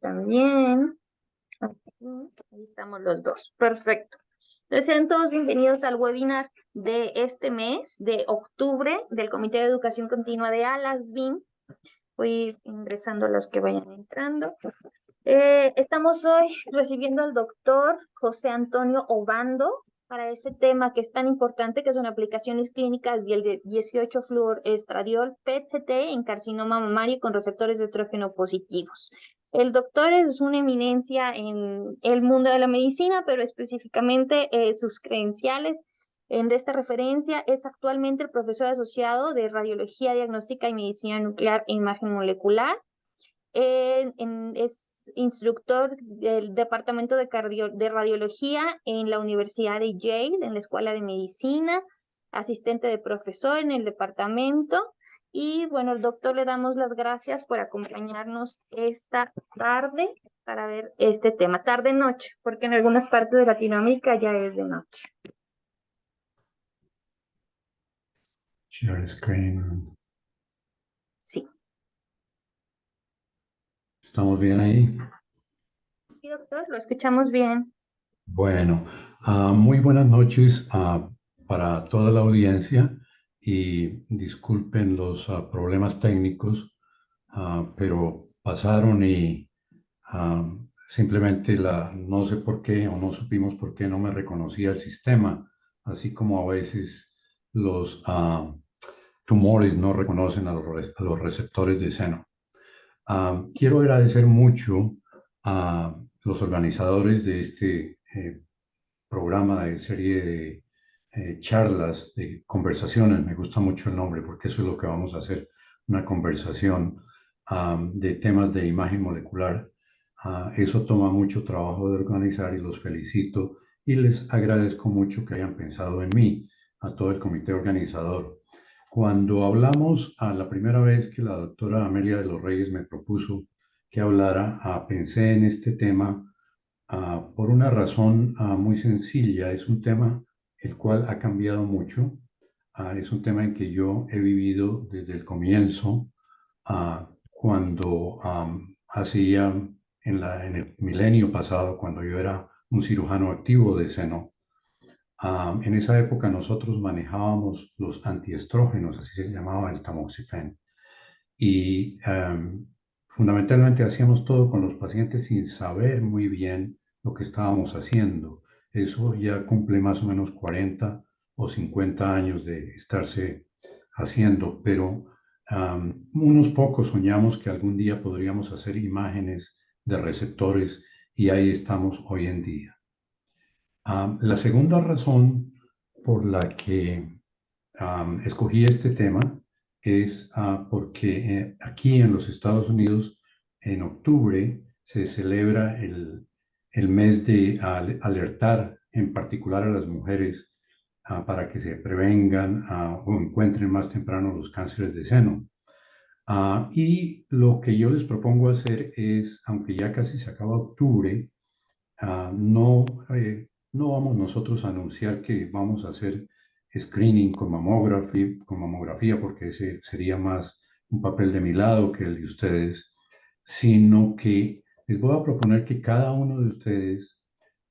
también. Ahí estamos los dos. Perfecto. Entonces, sean todos bienvenidos al webinar de este mes de octubre del Comité de Educación Continua de ALASBIM. Voy a ir ingresando a los que vayan entrando. Estamos hoy recibiendo al doctor José Antonio Obando para este tema que es tan importante, que son aplicaciones clínicas del 18-fluorestradiol PET-CT en carcinoma mamario con receptores de estrógeno positivos. El doctor es una eminencia en el mundo de la medicina, pero específicamente sus credenciales en esta referencia es actualmente el profesor asociado de Radiología Diagnóstica y Medicina Nuclear e Imagen Molecular. Es instructor del Departamento de Radiología en la Universidad de Yale, en la Escuela de Medicina, asistente de profesor en el departamento. Y bueno, el doctor, le damos las gracias por acompañarnos esta tarde para ver este tema, tarde-noche, porque en algunas partes de Latinoamérica ya es de noche. Share screen. Sí. ¿Estamos bien ahí? Sí, doctor, lo escuchamos bien. Bueno, muy buenas noches para toda la audiencia y disculpen los problemas técnicos, pero pasaron y simplemente no sé por qué o no supimos por qué no me reconocía el sistema, así como a veces los tumores no reconocen a los receptores de seno. Quiero agradecer mucho a los organizadores de este programa de serie de charlas, de conversaciones. Me gusta mucho el nombre porque eso es lo que vamos a hacer, una conversación de temas de imagen molecular. Eso toma mucho trabajo de organizar y los felicito y les agradezco mucho que hayan pensado en mí, a todo el comité organizador. Cuando hablamos la primera vez que la doctora Amelia de los Reyes me propuso que hablara, pensé en este tema por una razón muy sencilla. Es un tema el cual ha cambiado mucho. Es un tema en que yo he vivido desde el comienzo, cuando hacía en el milenio pasado, cuando yo era un cirujano activo de seno. En esa época nosotros manejábamos los antiestrógenos, así se llamaba el tamoxifen, y fundamentalmente hacíamos todo con los pacientes sin saber muy bien lo que estábamos haciendo. Eso ya cumple más o menos 40 o 50 años de estarse haciendo, pero unos pocos soñamos que algún día podríamos hacer imágenes de receptores y ahí estamos hoy en día. La segunda razón por la que escogí este tema es porque aquí en los Estados Unidos, en octubre, se celebra el mes de alertar en particular a las mujeres para que se prevengan o encuentren más temprano los cánceres de seno. Y lo que yo les propongo hacer es, aunque ya casi se acaba octubre, no vamos nosotros a anunciar que vamos a hacer screening con mamografía, porque ese sería más un papel de mi lado que el de ustedes, sino que les voy a proponer que cada uno de ustedes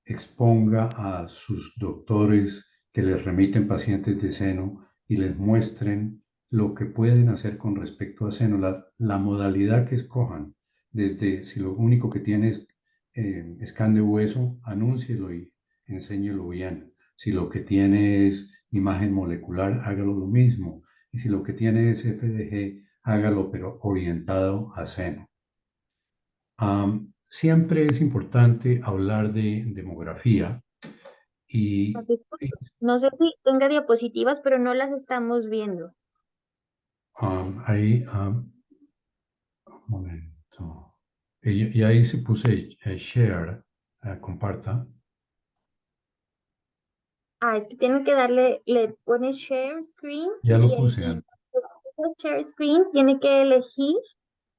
exponga a sus doctores que les remiten pacientes de seno y les muestren lo que pueden hacer con respecto a seno, la modalidad que escojan, desde si lo único que tienes scan de hueso, anúncielo y enséñelo bien. Si lo que tiene es imagen molecular, hágalo lo mismo. Y si lo que tiene es FDG, hágalo pero orientado a seno. Siempre es importante hablar de demografía y No sé si tenga diapositivas, pero no las estamos viendo. ahí, un momento. Y ahí se puse share, comparta. Es que tiene que darle, le pone share screen Ya lo y, puse. y share screen tiene que elegir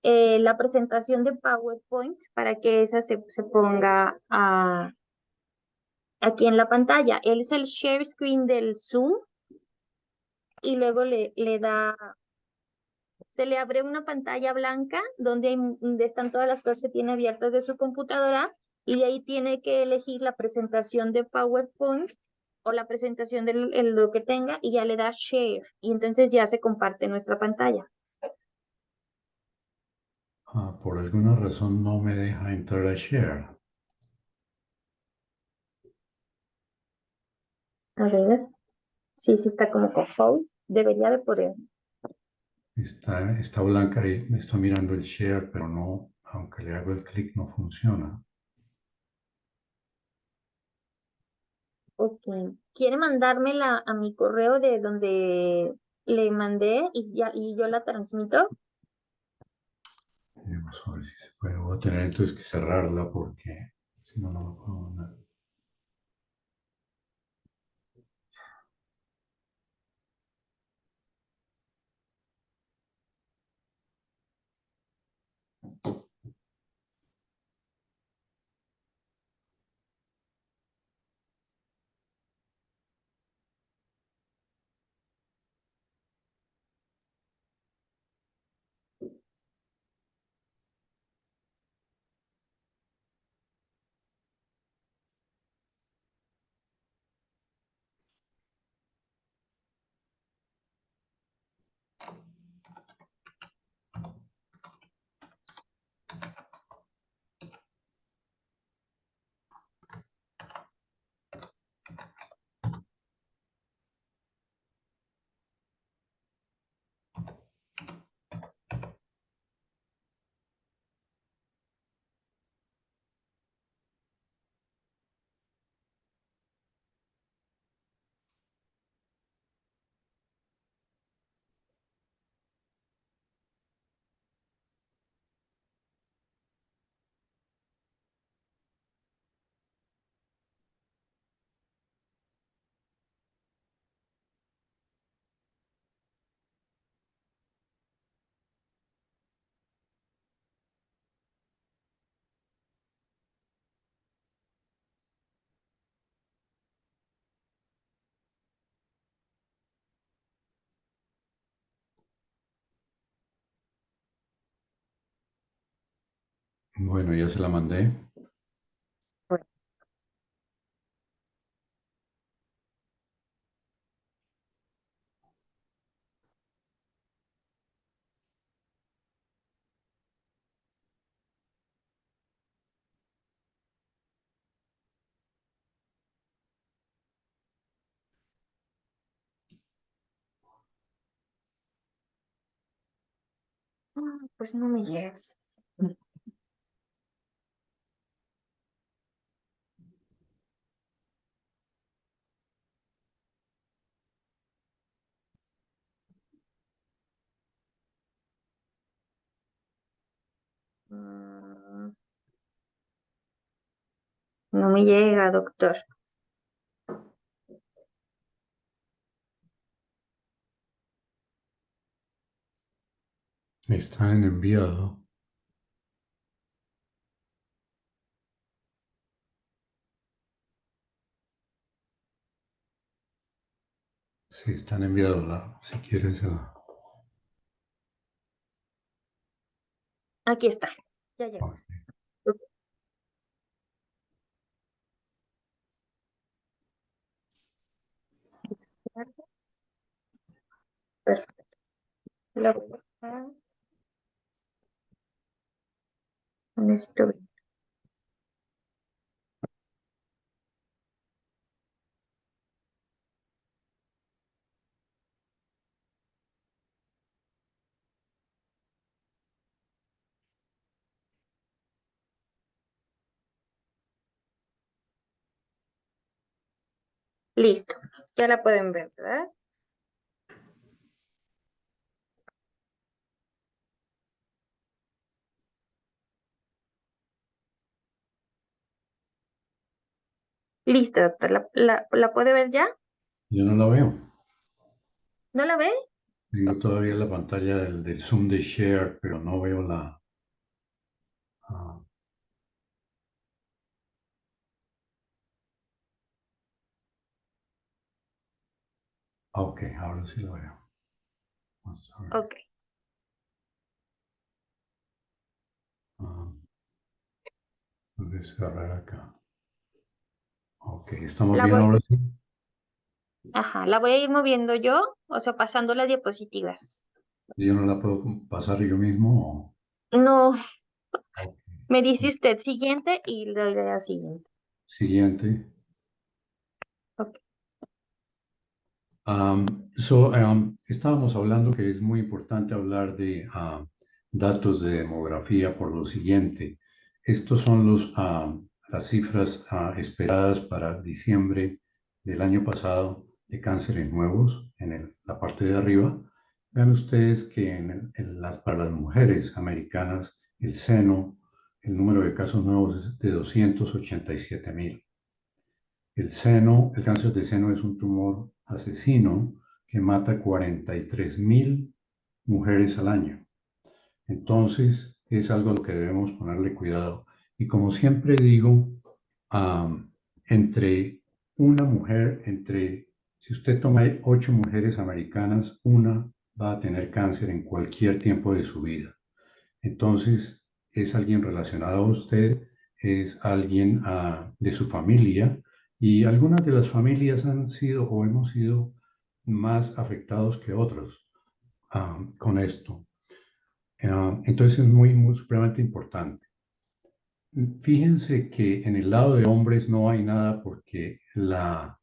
la presentación de PowerPoint para que esa se ponga aquí en la pantalla. Él es el share screen del Zoom y luego le da se le abre una pantalla blanca donde están todas las cosas que tiene abiertas de su computadora y de ahí tiene que elegir la presentación de PowerPoint o la presentación de lo que tenga y ya le da share y entonces ya se comparte nuestra pantalla. Por alguna razón no me deja entrar a Share. A ver, sí, sí está como con hold, debería de poder. Está blanca y me está mirando el Share, pero no, aunque le hago el clic, no funciona. Ok, ¿quiere mandármela a mi correo de donde le mandé y yo la transmito? Vamos a ver si se puede. Voy a tener entonces que cerrarla porque si no, no lo puedo mandar. Bueno, ya se la mandé. Bueno. Pues no me llega. Mm, No me llega, doctor. Está en enviado. Sí, está en enviado. Si quieres, Aquí está. Ya llegó. ok. Perfecto. La voy a dejar. Necesito ver. Listo. Ya la pueden ver, ¿verdad? Listo, doctor. ¿La puede ver ya? Yo no la veo. ¿No la ve? Tengo todavía la pantalla del Zoom de Share, pero no veo la... ah, ok, ahora sí la veo. Vamos a ver. Ok. de cerrar acá. Ok, ¿estamos La bien voy, ahora sí? ajá, la voy a ir moviendo yo, o sea, pasando las diapositivas. ¿Yo no la puedo pasar yo mismo? No, Ok. me dice usted siguiente y le doy la siguiente. Siguiente. Ok. Estábamos hablando que es muy importante hablar de datos de demografía por lo siguiente. Estos son las cifras esperadas para diciembre del año pasado de cánceres nuevos en la parte de arriba. Vean ustedes que para las mujeres americanas el seno, el número de casos nuevos es de 287,000. El cáncer de seno es un tumor asesino que mata 43,000 mujeres al año. Entonces, es algo a lo que debemos ponerle cuidado. Y como siempre digo, entre una mujer, si usted toma 8 mujeres americanas, una va a tener cáncer en cualquier tiempo de su vida. Entonces, es alguien relacionado a usted, es alguien de su familia, y algunas de las familias han sido o hemos sido más afectados que otros con esto. Entonces, es muy supremamente importante. Fíjense que en el lado de hombres no hay nada porque la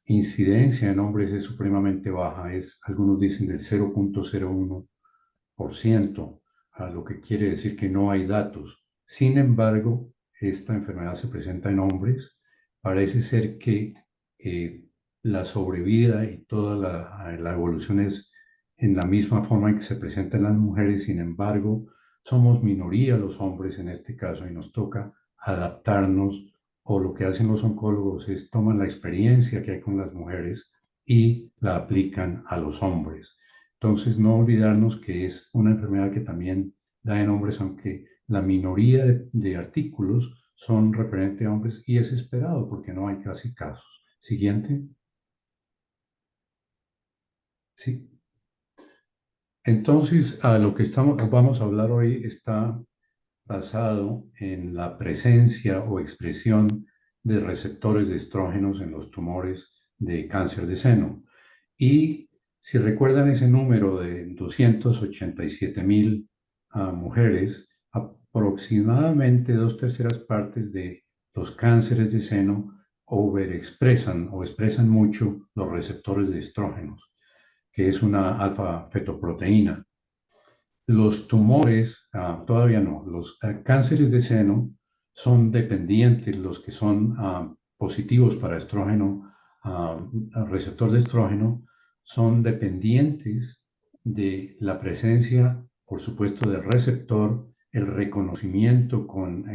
incidencia en hombres es supremamente baja, algunos dicen del 0,01%, a lo que quiere decir que no hay datos. Sin embargo, esta enfermedad se presenta en hombres. Parece ser que eh, la sobrevida y toda la evolución es en la misma forma en que se presenta en las mujeres. Sin embargo, somos minoría los hombres en este caso y nos toca adaptarnos, o lo que hacen los oncólogos es toman la experiencia que hay con las mujeres y la aplican a los hombres. Entonces, no olvidarnos que es una enfermedad que también da en hombres, aunque la minoría de artículos son referentes a hombres y es esperado porque no hay casi casos. Siguiente. Sí. Entonces, a lo que vamos a hablar hoy está basado en la presencia o expresión de receptores de estrógenos en los tumores de cáncer de seno. Y si recuerdan ese número de 287,000 mujeres, aproximadamente 2/3 de los cánceres de seno overexpresan o expresan mucho los receptores de estrógenos, que es una alfa-fetoproteína. Los tumores, todavía no, los cánceres de seno son dependientes, los que son positivos para estrógeno, receptor de estrógeno, son dependientes de la presencia, por supuesto, del receptor, el reconocimiento con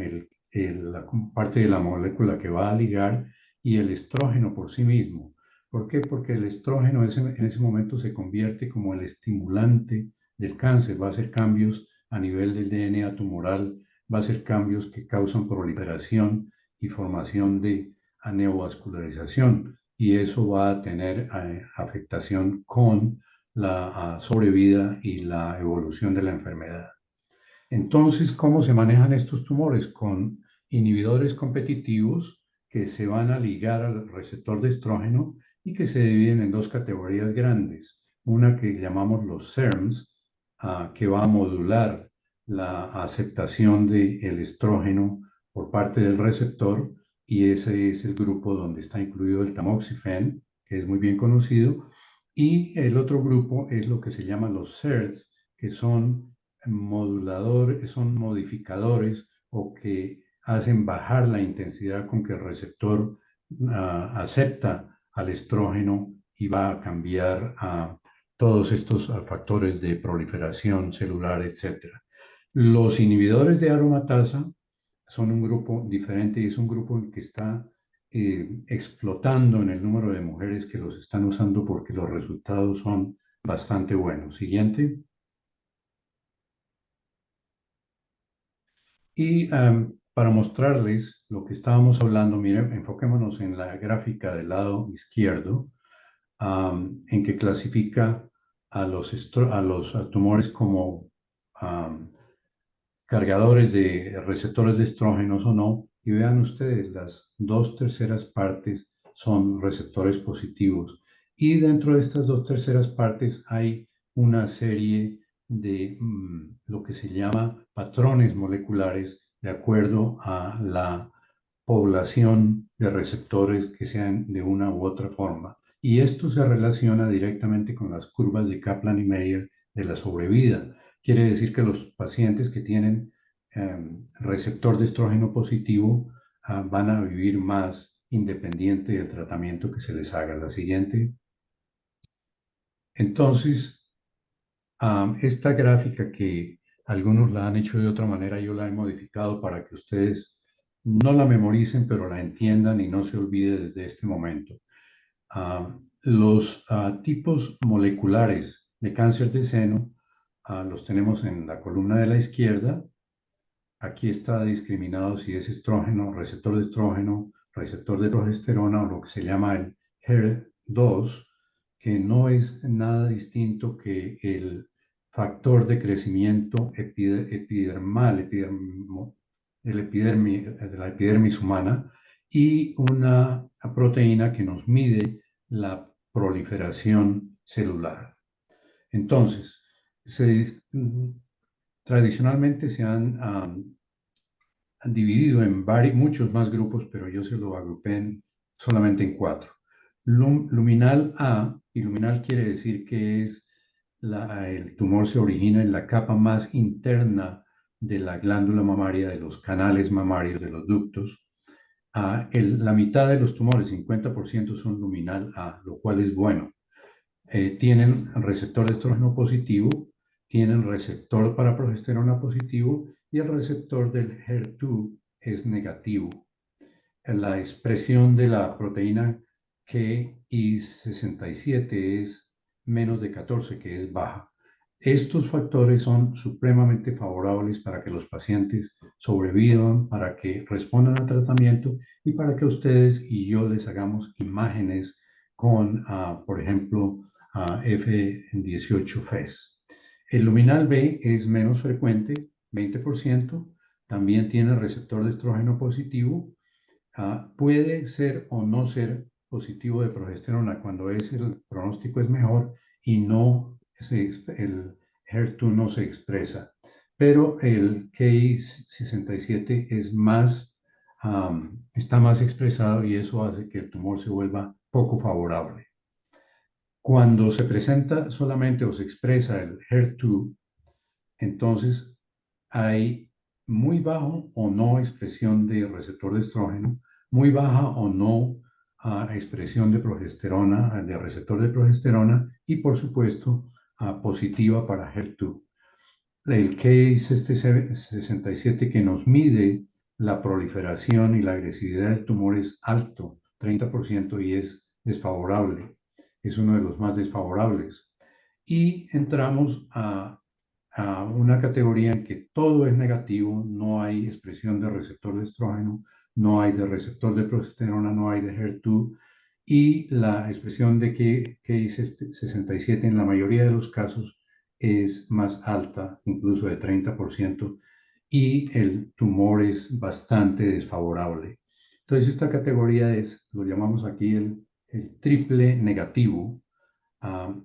la parte de la molécula que va a ligar y el estrógeno por sí mismo. ¿Por qué? Porque el estrógeno en ese momento se convierte como el estimulante del cáncer, va a hacer cambios a nivel del DNA tumoral, va a hacer cambios que causan proliferación y formación de neovascularización, y eso va a tener afectación con la sobrevida y la evolución de la enfermedad. Entonces, ¿cómo se manejan estos tumores? Con inhibidores competitivos que se van a ligar al receptor de estrógeno y que se dividen en dos categorías grandes. Una que llamamos los SERMs, que va a modular la aceptación del estrógeno por parte del receptor, y ese es el grupo donde está incluido el tamoxifen, que es muy bien conocido, y el otro grupo es lo que se llama los SERDs, que son son modificadores o que hacen bajar la intensidad con que el receptor acepta al estrógeno y va a cambiar a todos estos factores de proliferación celular, etc. Los inhibidores de aromatasa son un grupo diferente y es un grupo que está explotando en el número de mujeres que los están usando porque los resultados son bastante buenos. Siguiente. Y para mostrarles lo que estábamos hablando, miren, enfoquémonos en la gráfica del lado izquierdo, en que clasifica a los tumores como cargadores de receptores de estrógenos o no, y vean ustedes, las 2/3 partes son receptores positivos. Y dentro de estas 2/3 partes hay una serie de lo que se llama patrones moleculares de acuerdo a la población de receptores que sean de una u otra forma. Y esto se relaciona directamente con las curvas de Kaplan y Meier de la sobrevida. Quiere decir que los pacientes que tienen receptor de estrógeno positivo van a vivir más independiente del tratamiento que se les haga. La siguiente. Entonces, esta gráfica que algunos la han hecho de otra manera, yo la he modificado para que ustedes no la memoricen, pero la entiendan y no se olvide desde este momento. Los tipos moleculares de cáncer de seno los tenemos en la columna de la izquierda. Aquí está discriminado si es estrógeno, receptor de progesterona o lo que se llama el HER2, que no es nada distinto que el factor de crecimiento epidermal, de la epidermis humana, y una proteína que nos mide la proliferación celular. Entonces, tradicionalmente se han dividido en muchos más grupos, pero yo se lo agrupé solamente en 4. Luminal A, y luminal quiere decir que es el tumor se origina en la capa más interna de la glándula mamaria, de los canales mamarios, de los ductos. La mitad de los tumores, 50%, son luminal A, lo cual es bueno. Tienen receptor de estrógeno positivo, tienen receptor para progesterona positivo y el receptor del HER2 es negativo. La expresión de la proteína Ki67 es menos de 14, que es baja. Estos factores son supremamente favorables para que los pacientes sobrevivan, para que respondan al tratamiento y para que ustedes y yo les hagamos imágenes con, por ejemplo, F18 FES. El luminal B es menos frecuente, 20%, también tiene receptor de estrógeno positivo. Puede ser o no ser positivo de progesterona cuando el pronóstico es mejor y no el HER2 no se expresa. Pero el Ki67 está más expresado y eso hace que el tumor se vuelva poco favorable. Cuando se presenta solamente o se expresa el HER2, entonces hay muy bajo o no expresión de receptor de estrógeno, muy baja o no expresión de progesterona, de receptor de progesterona y por supuesto positiva para HER2. El Ki67 que nos mide la proliferación y la agresividad del tumor es alto, 30%, y es desfavorable. Es uno de los más desfavorables. Y entramos a una categoría en que todo es negativo, no hay expresión de receptor de estrógeno, no hay de receptor de progesterona, no hay de HER2, y la expresión de Ki67 en la mayoría de los casos es más alta, incluso de 30%, y el tumor es bastante desfavorable. Entonces, esta categoría lo llamamos aquí el triple negativo.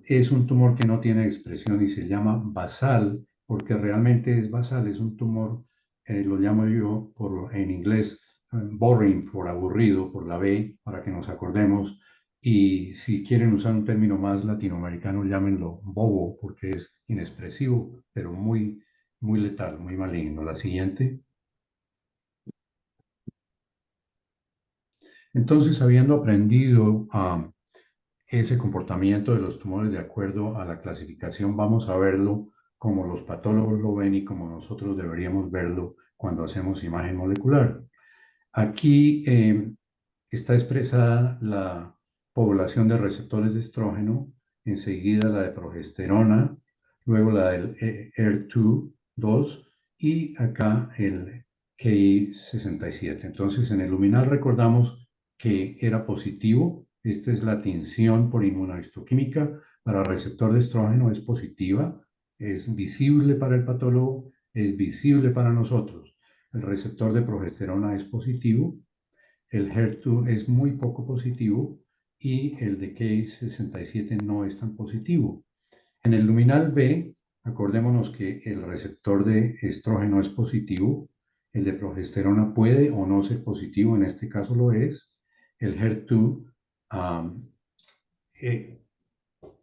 Es un tumor que no tiene expresión y se llama basal, porque realmente es basal, es un tumor, lo llamo yo en inglés, boring, por aburrido, por la B, para que nos acordemos. Y si quieren usar un término más latinoamericano, llámenlo bobo, porque es inexpresivo, pero muy, muy letal, muy maligno. La siguiente. Entonces, habiendo aprendido ese comportamiento de los tumores de acuerdo a la clasificación, vamos a verlo como los patólogos lo ven y como nosotros deberíamos verlo cuando hacemos imagen molecular. Aquí está expresada la población de receptores de estrógeno, enseguida la de progesterona, luego la del HER2 y acá el Ki67. Entonces, en el luminal recordamos que era positivo. Esta es la tinción por inmunohistoquímica para receptor de estrógeno, es positiva, es visible para el patólogo, es visible para nosotros. el receptor de progesterona es positivo, el HER2 es muy poco positivo y el de Ki67 no es tan positivo. En el luminal B, acordémonos que el receptor de estrógeno es positivo, el de progesterona puede o no ser positivo, en este caso lo es, el HER2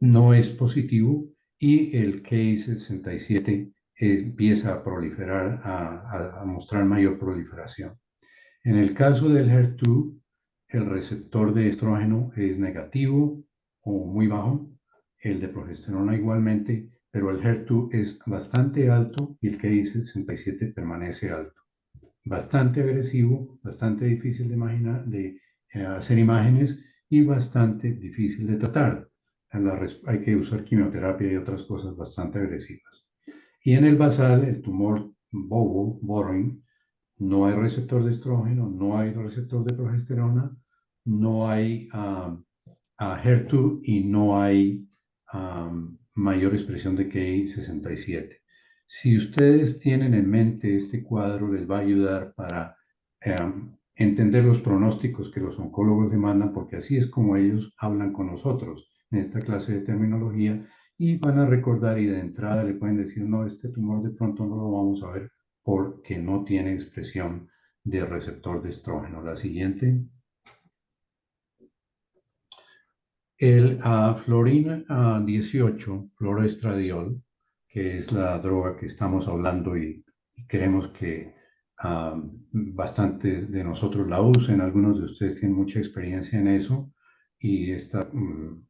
no es positivo y el Ki67 empieza a proliferar, a mostrar mayor proliferación. En el caso del HER2, el receptor de estrógeno es negativo o muy bajo, el de progesterona igualmente, pero el HER2 es bastante alto y el Ki67 permanece alto. Bastante agresivo, bastante difícil de hacer imágenes y bastante difícil de tratar. Hay que usar quimioterapia y otras cosas bastante agresivas. Y en el basal, el tumor boring, no hay receptor de estrógeno, no hay receptor de progesterona, no hay HER2 y no hay mayor expresión de Ki67. Si ustedes tienen en mente este cuadro, les va a ayudar para entender los pronósticos que los oncólogos demandan, porque así es como ellos hablan con nosotros en esta clase de terminología y van a recordar y de entrada le pueden decir, no, este tumor de pronto no lo vamos a ver porque no tiene expresión de receptor de estrógeno. La siguiente. El Florin 18, fluoroestradiol, que es la droga que estamos hablando y queremos que bastante de nosotros la usen, algunos de ustedes tienen mucha experiencia en eso y esta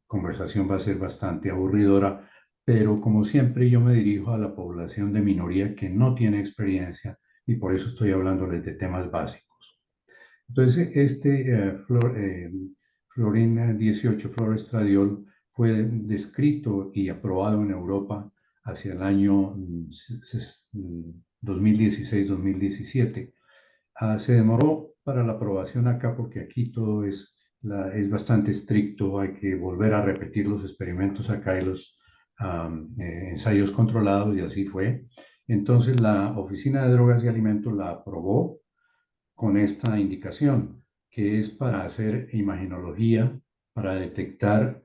conversación va a ser bastante aburridora, pero como siempre yo me dirijo a la población de minoría que no tiene experiencia y por eso estoy hablándoles de temas básicos. Entonces, Florin 18, fluoroestradiol, fue descrito y aprobado en Europa hacia el año 2016-2017. Se demoró para la aprobación acá porque aquí todo es bastante estricto, hay que volver a repetir los experimentos acá y los ensayos controlados y así fue. Entonces la Oficina de Drogas y Alimentos la aprobó con esta indicación, que es para hacer imagenología, para detectar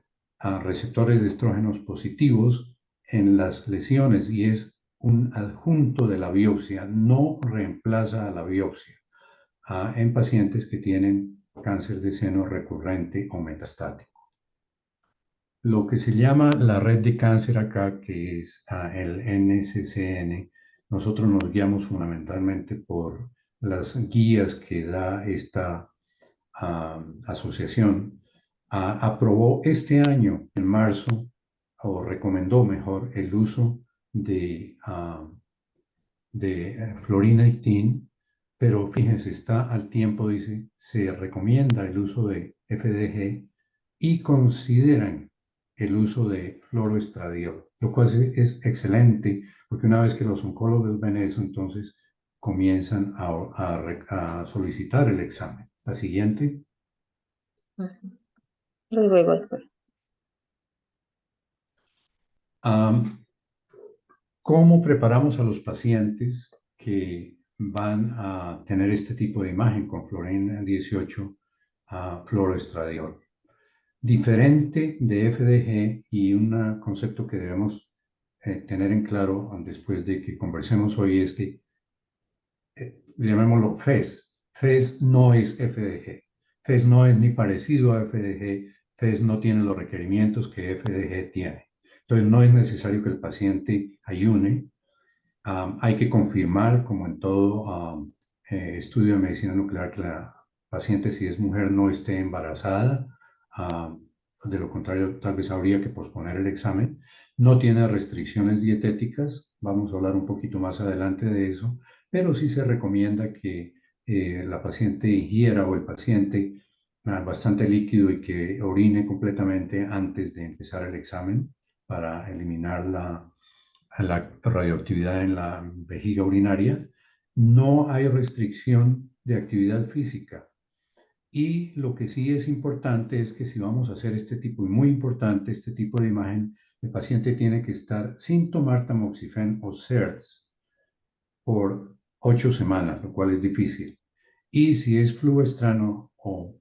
receptores de estrógenos positivos en las lesiones y es un adjunto de la biopsia, no reemplaza a la biopsia en pacientes que tienen cáncer de seno recurrente o metastático. Lo que se llama la red de cáncer acá, que es el NCCN, nosotros nos guiamos fundamentalmente por las guías que da esta asociación. Aprobó este año, en marzo, o recomendó mejor, el uso de fluorinating, pero fíjense, está al tiempo, dice, se recomienda el uso de FDG y consideran el uso de fluoroestradiol, lo cual es excelente, porque una vez que los oncólogos ven eso, entonces comienzan a solicitar el examen. La siguiente. ¿Cómo preparamos a los pacientes que van a tener este tipo de imagen con Florin 18 fluoroestradiol? Diferente de FDG y un concepto que debemos tener en claro después de que conversemos hoy es que llamémoslo FES. FES no es FDG. FES no es ni parecido a FDG. FES no tiene los requerimientos que FDG tiene. Entonces no es necesario que el paciente ayune. Hay que confirmar, como en todo estudio de medicina nuclear, que la paciente, si es mujer, no esté embarazada. De lo contrario, tal vez habría que posponer el examen. No tiene restricciones dietéticas. Vamos a hablar un poquito más adelante de eso, pero sí se recomienda que la paciente ingiera o el paciente bastante líquido y que orine completamente antes de empezar el examen para eliminar la radioactividad en la vejiga urinaria. No hay restricción de actividad física. Y lo que sí es importante es que si vamos a hacer este tipo, y muy importante, este tipo de imagen, el paciente tiene que estar sin tomar tamoxifeno o SERTs por 8 semanas, lo cual es difícil. Y si es fluestrano o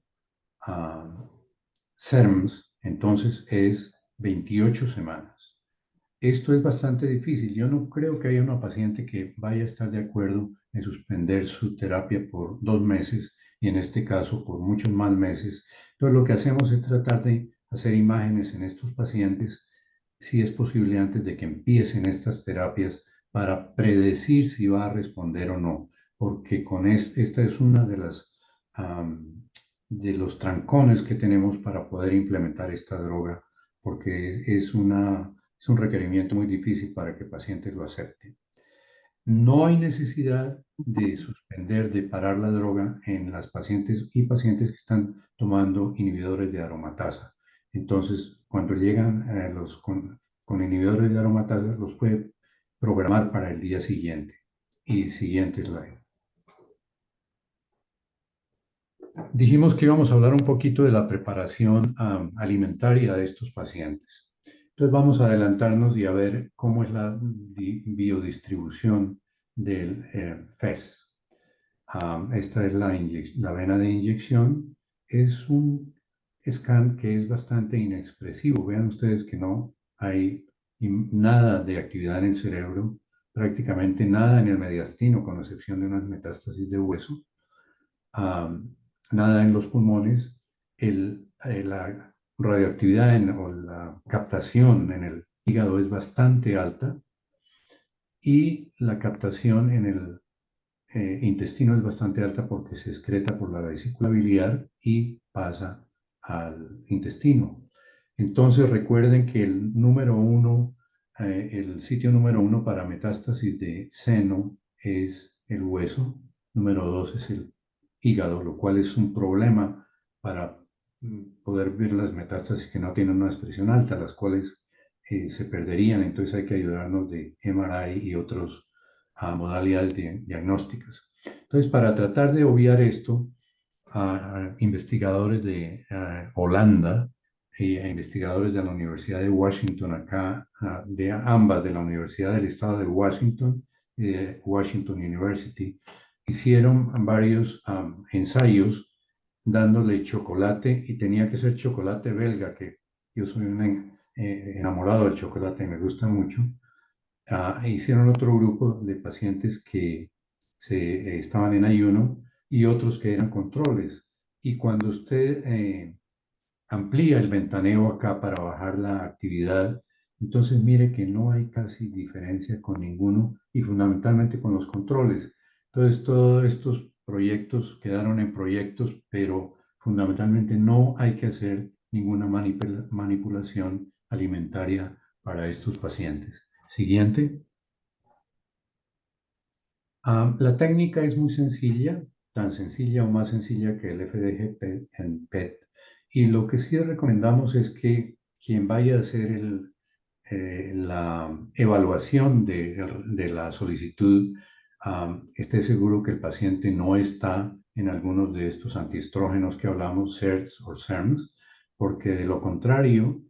SERMS, entonces es 28 semanas. Esto es bastante difícil. Yo no creo que haya una paciente que vaya a estar de acuerdo en suspender su terapia por 2 meses y en este caso por muchos más meses. Entonces lo que hacemos es tratar de hacer imágenes en estos pacientes, si es posible antes de que empiecen estas terapias, para predecir si va a responder o no, porque con esta es una de las de los trancones que tenemos para poder implementar esta droga, porque es un requerimiento muy difícil para que el paciente lo acepte. No hay necesidad de suspender, de parar la droga en las pacientes y pacientes que están tomando inhibidores de aromatasa. Entonces, cuando llegan con inhibidores de aromatasa, los puede programar para el día siguiente y siguiente slide. Dijimos que íbamos a hablar un poquito de la preparación alimentaria de estos pacientes. Entonces vamos a adelantarnos y a ver cómo es la biodistribución del FES. Esta es la vena de inyección. Es un scan que es bastante inexpresivo. Vean ustedes que no hay nada de actividad en el cerebro, prácticamente nada en el mediastino, con excepción de unas metástasis de hueso. Nada en los pulmones. La radioactividad o la captación en el hígado es bastante alta y la captación en el intestino es bastante alta porque se excreta por la vesícula biliar y pasa al intestino. Entonces recuerden que el sitio número 1 para metástasis de seno es el hueso, número 2 es el hígado, lo cual es un problema para poder ver las metástasis que no tienen una expresión alta, las cuales se perderían. Entonces hay que ayudarnos de MRI y otros modalidades diagnósticas. Entonces, para tratar de obviar esto, investigadores de Holanda e investigadores de la Universidad de Washington, acá, de ambas, de la Universidad del Estado de Washington y de Washington University, hicieron varios ensayos dándole chocolate, y tenía que ser chocolate belga, que yo soy un enamorado del chocolate y me gusta mucho. Hicieron otro grupo de pacientes que estaban en ayuno y otros que eran controles. Y cuando usted amplía el ventaneo acá para bajar la actividad, entonces mire que no hay casi diferencia con ninguno y fundamentalmente con los controles. Entonces todos estos proyectos quedaron en proyectos, pero fundamentalmente no hay que hacer ninguna manipulación alimentaria para estos pacientes. Siguiente. La técnica es muy sencilla, tan sencilla o más sencilla que el FDG en PET. Y lo que sí recomendamos es que quien vaya a hacer la evaluación de la solicitud esté seguro que el paciente no está en algunos de estos antiestrógenos que hablamos, SERDs o SERMs, porque de lo contrario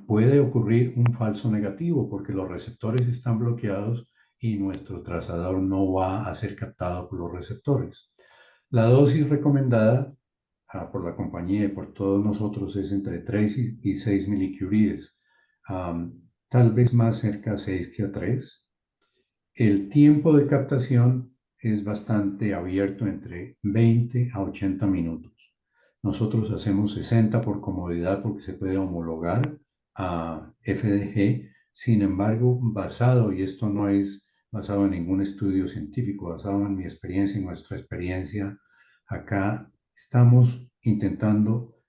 puede ocurrir un falso negativo, porque los receptores están bloqueados y nuestro trazador no va a ser captado por los receptores. La dosis recomendada por la compañía y por todos nosotros es entre 3 y 6 milicuries, tal vez más cerca a 6 que a 3. El tiempo de captación es bastante abierto, entre 20 a 80 minutos. Nosotros hacemos 60 por comodidad porque se puede homologar a FDG. Sin embargo, y esto no es basado en ningún estudio científico, basado en mi experiencia y nuestra experiencia, acá estamos intentando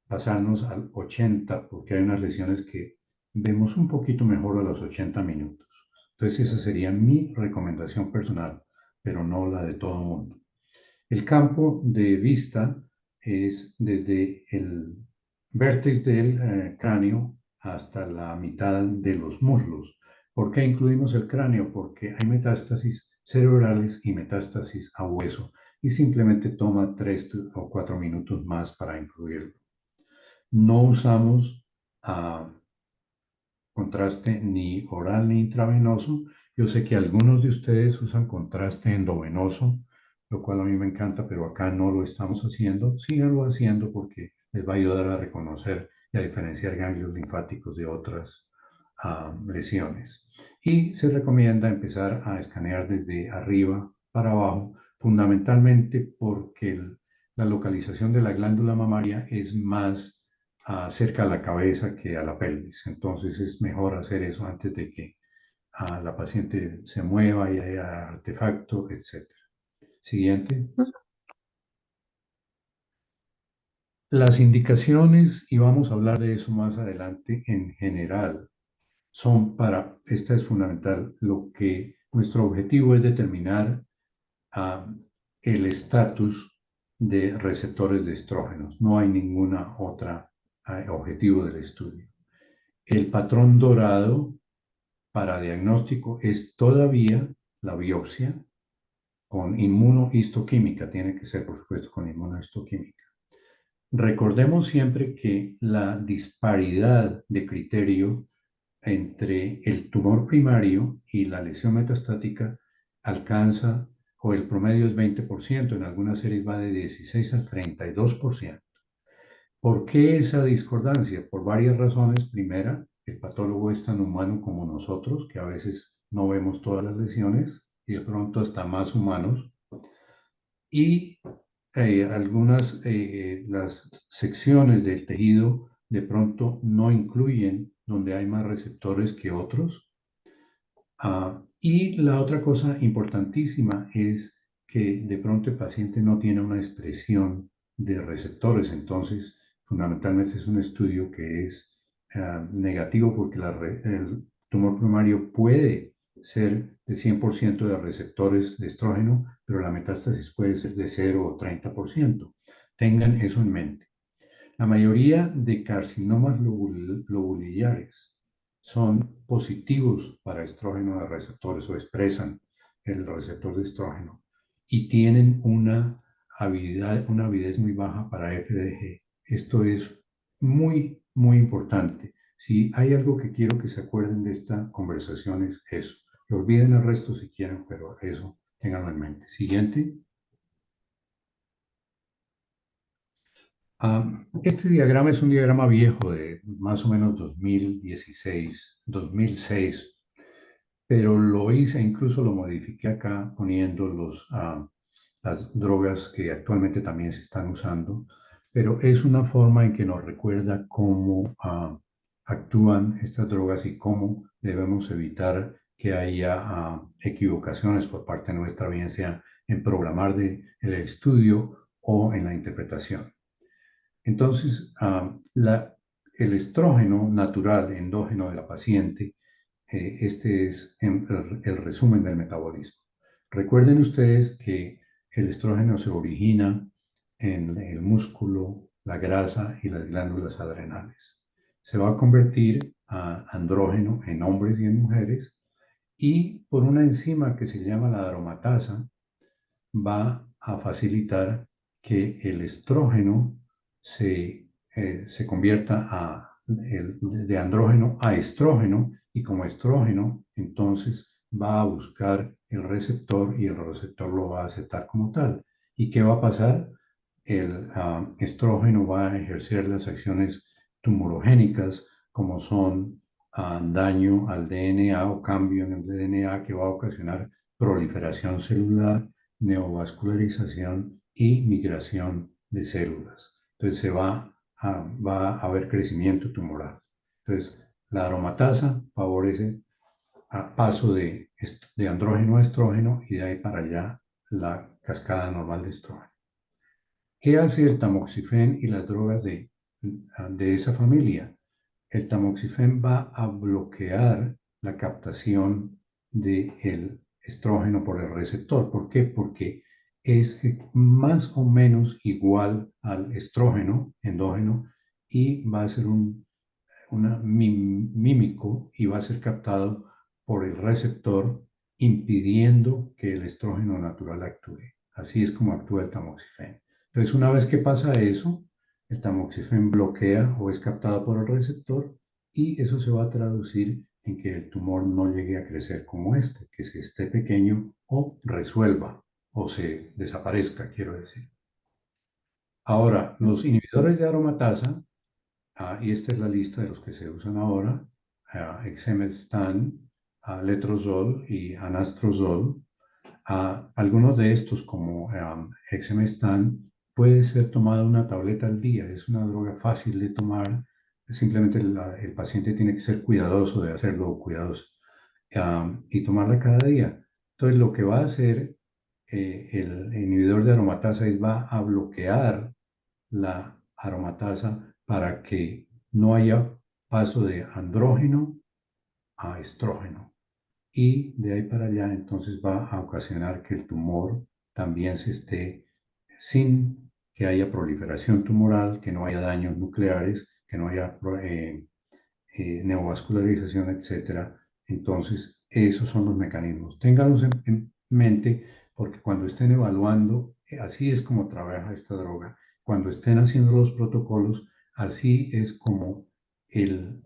pasarnos al 80 porque hay unas lesiones que vemos un poquito mejor a los 80 minutos. Entonces esa sería mi recomendación personal, pero no la de todo el mundo. El campo de vista es desde el vértice del cráneo hasta la mitad de los muslos. ¿Por qué incluimos el cráneo? Porque hay metástasis cerebrales y metástasis a hueso y simplemente toma 3 o 4 minutos más para incluirlo. No usamos contraste ni oral ni intravenoso, y Yo sé que algunos de ustedes usan contraste endovenoso, lo cual a mí me encanta, pero acá no lo estamos haciendo. Síganlo haciendo porque les va a ayudar a reconocer y a diferenciar ganglios linfáticos de otras lesiones. Y se recomienda empezar a escanear desde arriba para abajo, fundamentalmente porque la localización de la glándula mamaria es más cerca a la cabeza que a la pelvis. Entonces es mejor hacer eso antes de que la paciente se mueva y haya artefacto, etc. Siguiente. Las indicaciones, y vamos a hablar de eso más adelante, en general, son esta es fundamental, lo que nuestro objetivo es determinar el estatus de receptores de estrógenos. No hay ninguna otra objetivo del estudio. El patrón dorado para diagnóstico es todavía la biopsia con inmunohistoquímica. Tiene que ser, por supuesto, con inmunohistoquímica. Recordemos siempre que la disparidad de criterio entre el tumor primario y la lesión metastática alcanza, o el promedio es 20%, en algunas series va de 16 al 32%. ¿Por qué esa discordancia? Por varias razones. Primera, el patólogo es tan humano como nosotros, que a veces no vemos todas las lesiones y de pronto hasta más humanos. Y las secciones del tejido de pronto no incluyen donde hay más receptores que otros. Y la otra cosa importantísima es que de pronto el paciente no tiene una expresión de receptores. Entonces, fundamentalmente es un estudio que es negativo porque el tumor primario puede ser de 100% de receptores de estrógeno, pero la metástasis puede ser de 0 o 30%. Tengan eso en mente. La mayoría de carcinomas lobulares son positivos para estrógeno de receptores o expresan el receptor de estrógeno y tienen una avidez muy baja para FDG. Esto es muy, muy importante. Si hay algo que quiero que se acuerden de esta conversación es eso. Que olviden el resto si quieren, pero eso tenganlo en mente. Siguiente. Este diagrama es un diagrama viejo de más o menos 2016, 2006, pero lo hice, incluso lo modifiqué acá poniendo las drogas que actualmente también se están usando, pero es una forma en que nos recuerda cómo actúan estas drogas y cómo debemos evitar que haya equivocaciones por parte nuestra, bien sea en programar el estudio o en la interpretación. Entonces, el estrógeno natural endógeno de la paciente, este es el resumen del metabolismo. Recuerden ustedes que el estrógeno se origina en el músculo, la grasa y las glándulas adrenales. Se va a convertir a andrógeno en hombres y en mujeres y por una enzima que se llama la aromatasa va a facilitar que el estrógeno se convierta de andrógeno a estrógeno y como estrógeno entonces va a buscar el receptor y el receptor lo va a aceptar como tal. ¿Y qué va a pasar? El estrógeno va a ejercer las acciones tumorogénicas como son daño al DNA o cambio en el DNA que va a ocasionar proliferación celular, neovascularización y migración de células. Entonces va a haber crecimiento tumoral. Entonces la aromatasa favorece a paso de andrógeno a estrógeno y de ahí para allá la cascada normal de estrógeno. ¿Qué hace el tamoxifén y las drogas de esa familia? El tamoxifén va a bloquear la captación del estrógeno por el receptor. ¿Por qué? Porque es más o menos igual al estrógeno endógeno y va a ser un mímico y va a ser captado por el receptor impidiendo que el estrógeno natural actúe. Así es como actúa el tamoxifén. Entonces, una vez que pasa eso, el tamoxifén bloquea o es captado por el receptor y eso se va a traducir en que el tumor no llegue a crecer como este, que se esté pequeño o resuelva o se desaparezca, quiero decir. Ahora, los inhibidores de aromatasa, y esta es la lista de los que se usan ahora, exemestán, letrozol y anastrozol. Algunos de estos, como exemestán, puede ser tomado una tableta al día. Es una droga fácil de tomar. Simplemente el paciente tiene que ser cuidadoso de hacerlo, cuidadoso, y tomarla cada día. Entonces, lo que va a hacer el inhibidor de aromatasa es va a bloquear la aromatasa para que no haya paso de andrógeno a estrógeno. Y de ahí para allá entonces va a ocasionar que el tumor también se esté sin que haya proliferación tumoral, que no haya daños nucleares, que no haya neovascularización, etcétera. Entonces, esos son los mecanismos. Ténganlos en mente porque cuando estén evaluando, así es como trabaja esta droga. Cuando estén haciendo los protocolos, así es como el,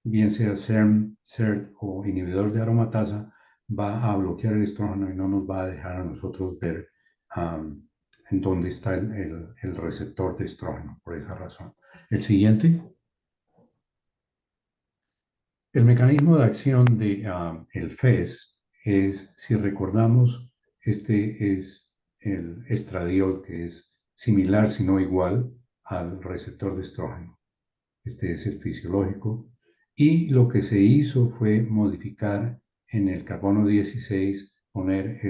bien sea SERM, SERT o inhibidor de aromatasa, va a bloquear el estrógeno y no nos va a dejar a nosotros ver en dónde está el receptor de estrógeno, por esa razón. El siguiente. El mecanismo de acción de el FES es, si recordamos, este es el estradiol, que es similar, si no igual, al receptor de estrógeno. Este es el fisiológico. Y lo que se hizo fue modificar en el carbono 16, poner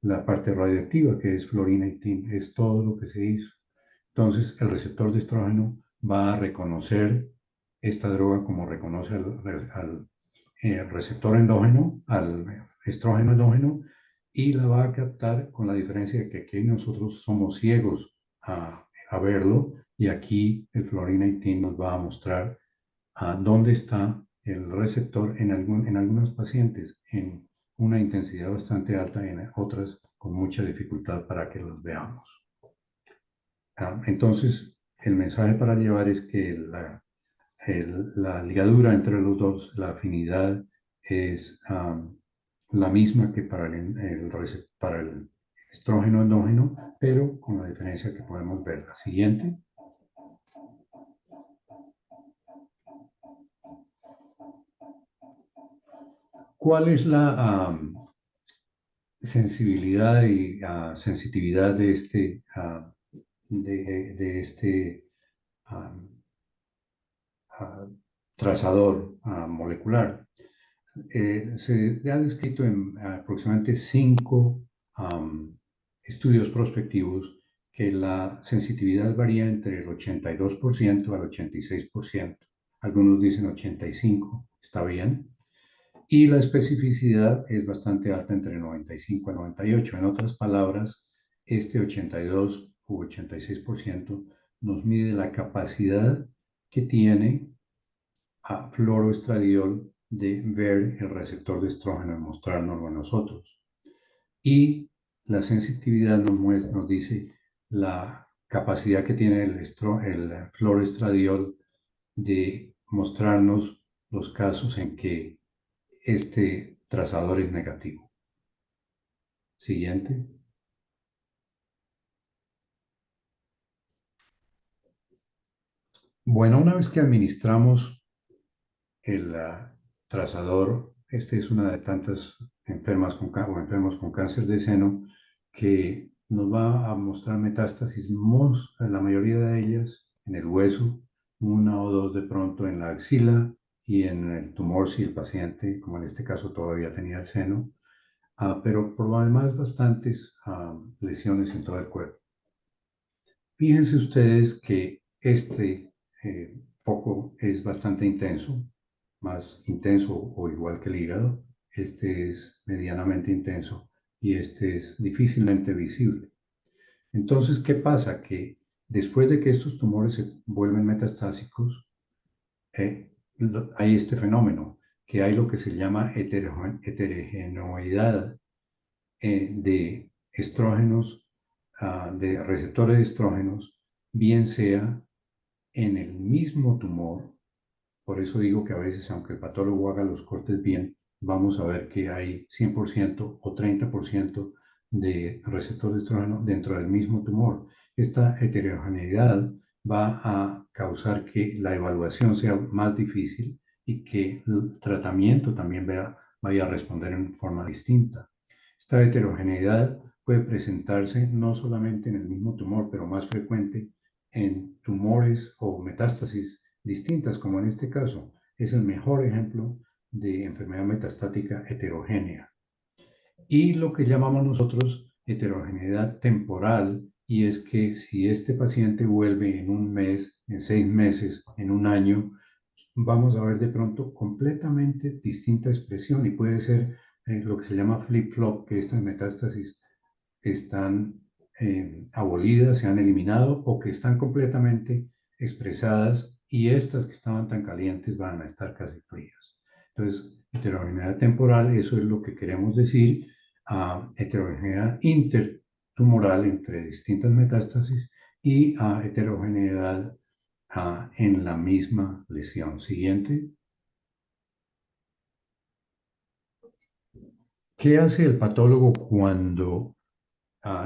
la parte radioactiva, que es fluorina y tin. Es todo lo que se hizo. Entonces, el receptor de estrógeno va a reconocer esta droga como reconoce al receptor endógeno, al estrógeno endógeno, y la va a captar con la diferencia de que aquí nosotros somos ciegos a verlo, y aquí el fluorina y tin nos va a mostrar dónde está el receptor en algunos pacientes en una intensidad bastante alta y en otras con mucha dificultad para que los veamos. Entonces, el mensaje para llevar es que la ligadura entre los dos, la afinidad es la misma que para para el estrógeno endógeno, pero con la diferencia que podemos ver. La siguiente. ¿Cuál es la sensibilidad y sensitividad de este trazador molecular? Se ha descrito en aproximadamente 5 estudios prospectivos que la sensitividad varía entre el 82% al 86%. Algunos dicen 85%, está bien. Y la especificidad es bastante alta, entre 95 a 98. En otras palabras, este 82 u 86% nos mide la capacidad que tiene a fluoroestradiol de ver el receptor de estrógeno y mostrárnoslo a nosotros. Y la sensitividad nos dice la capacidad que tiene el fluoroestradiol de mostrarnos los casos en que este trazador es negativo. Siguiente. Bueno, una vez que administramos el trazador, este es una de tantas enfermos con cáncer de seno que nos va a mostrar metástasis, la mayoría de ellas en el hueso, una o dos de pronto en la axila y en el tumor si el paciente, como en este caso todavía tenía el seno, pero por lo demás bastantes lesiones en todo el cuerpo. Fíjense ustedes que este foco es bastante intenso, más intenso o igual que el hígado. Este es medianamente intenso y este es difícilmente visible. Entonces, ¿qué pasa? Que después de que estos tumores se vuelven metastásicos, hay este fenómeno, que hay lo que se llama heterogeneidad de estrógenos, de receptores de estrógenos, bien sea en el mismo tumor Por eso digo que a veces, aunque el patólogo haga los cortes bien, vamos a ver que hay 100% o 30% de receptor de estrógeno dentro del mismo tumor. Esta heterogeneidad va a causar que la evaluación sea más difícil y que el tratamiento también vaya a responder en forma distinta. Esta heterogeneidad puede presentarse no solamente en el mismo tumor, pero más frecuente en tumores o metástasis distintas, como en este caso. Es el mejor ejemplo de enfermedad metastática heterogénea. Y lo que llamamos nosotros heterogeneidad temporal, y es que si este paciente vuelve en un mes, en 6 meses, en un año, vamos a ver de pronto completamente distinta expresión y puede ser lo que se llama flip-flop, que estas metástasis están abolidas, se han eliminado o que están completamente expresadas y estas que estaban tan calientes van a estar casi frías. Entonces, heterogeneidad temporal, eso es lo que queremos decir, heterogeneidad intertumoral entre distintas metástasis y heterogeneidad en la misma lesión. Siguiente. ¿Qué hace el patólogo cuando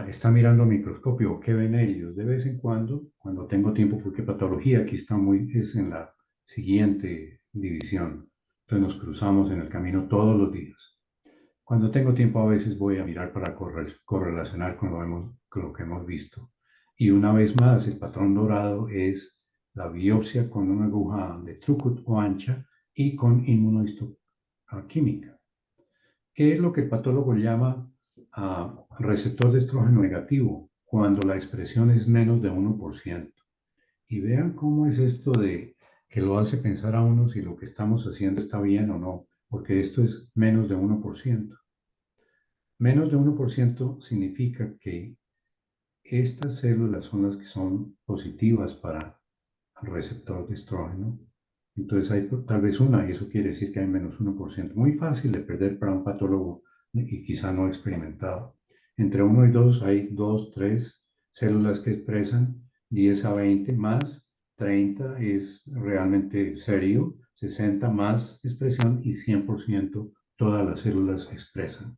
está mirando microscopio? ¿Qué ven ellos? De vez en cuando tengo tiempo, porque patología aquí está es en la siguiente división. Entonces nos cruzamos en el camino todos los días. Cuando tengo tiempo a veces voy a mirar para correlacionar con lo que hemos visto. Y una vez más, el patrón dorado es la biopsia con una aguja de Trucut o ancha y con inmunohistoquímica. ¿Qué es lo que el patólogo llama receptor de estrógeno negativo? Cuando la expresión es menos de 1%. Y vean cómo es esto de que lo hace pensar a uno si lo que estamos haciendo está bien o no, porque esto es menos de 1%. Menos de 1% significa que estas células son las que son positivas para el receptor de estrógeno. Entonces hay tal vez una, y eso quiere decir que hay menos 1%. Muy fácil de perder para un patólogo y quizá no experimentado. Entre 1 y 2 hay 2, 3 células que expresan, 10 a 20 más, 30 es realmente serio, 60 más expresión y 100% todas las células expresan.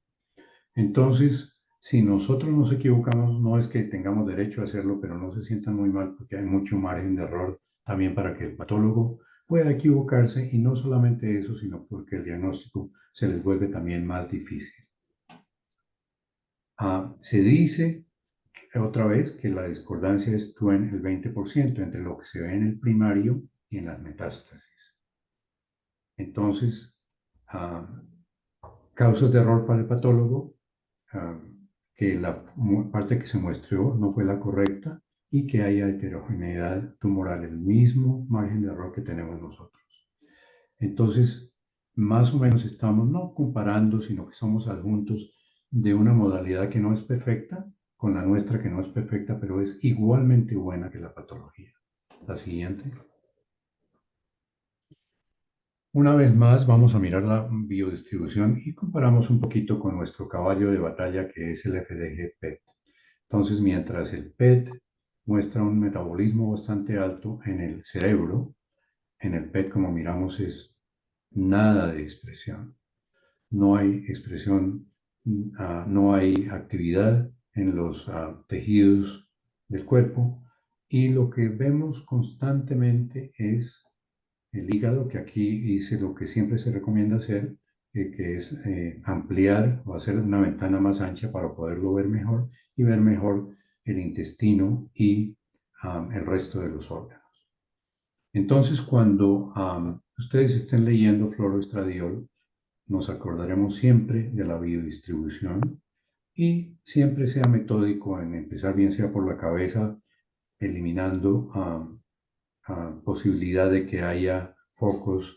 Entonces, si nosotros nos equivocamos, no es que tengamos derecho a hacerlo, pero no se sientan muy mal porque hay mucho margen de error también para que el patólogo pueda equivocarse y no solamente eso, sino porque el diagnóstico se les vuelve también más difícil. Se dice otra vez que la discordancia es el 20% entre lo que se ve en el primario y en las metástasis. Entonces, causas de error para el patólogo, que la parte que se muestreó no fue la correcta y que haya heterogeneidad tumoral, el mismo margen de error que tenemos nosotros. Entonces, más o menos estamos no comparando, sino que somos adjuntos de una modalidad que no es perfecta con la nuestra que no es perfecta, pero es igualmente buena que la patología. La siguiente. Una vez más, vamos a mirar la biodistribución y comparamos un poquito con nuestro caballo de batalla que es el FDG-PET. Entonces, mientras el PET muestra un metabolismo bastante alto en el cerebro, en el PET, como miramos, es nada de expresión. No hay expresión, no hay actividad en los tejidos del cuerpo y lo que vemos constantemente es el hígado, que aquí dice lo que siempre se recomienda hacer, que es ampliar o hacer una ventana más ancha para poderlo ver mejor y ver mejor el intestino y el resto de los órganos. Entonces, cuando ustedes estén leyendo fluoroestradiol, nos acordaremos siempre de la biodistribución y siempre sea metódico en empezar, bien sea por la cabeza, eliminando posibilidad de que haya focos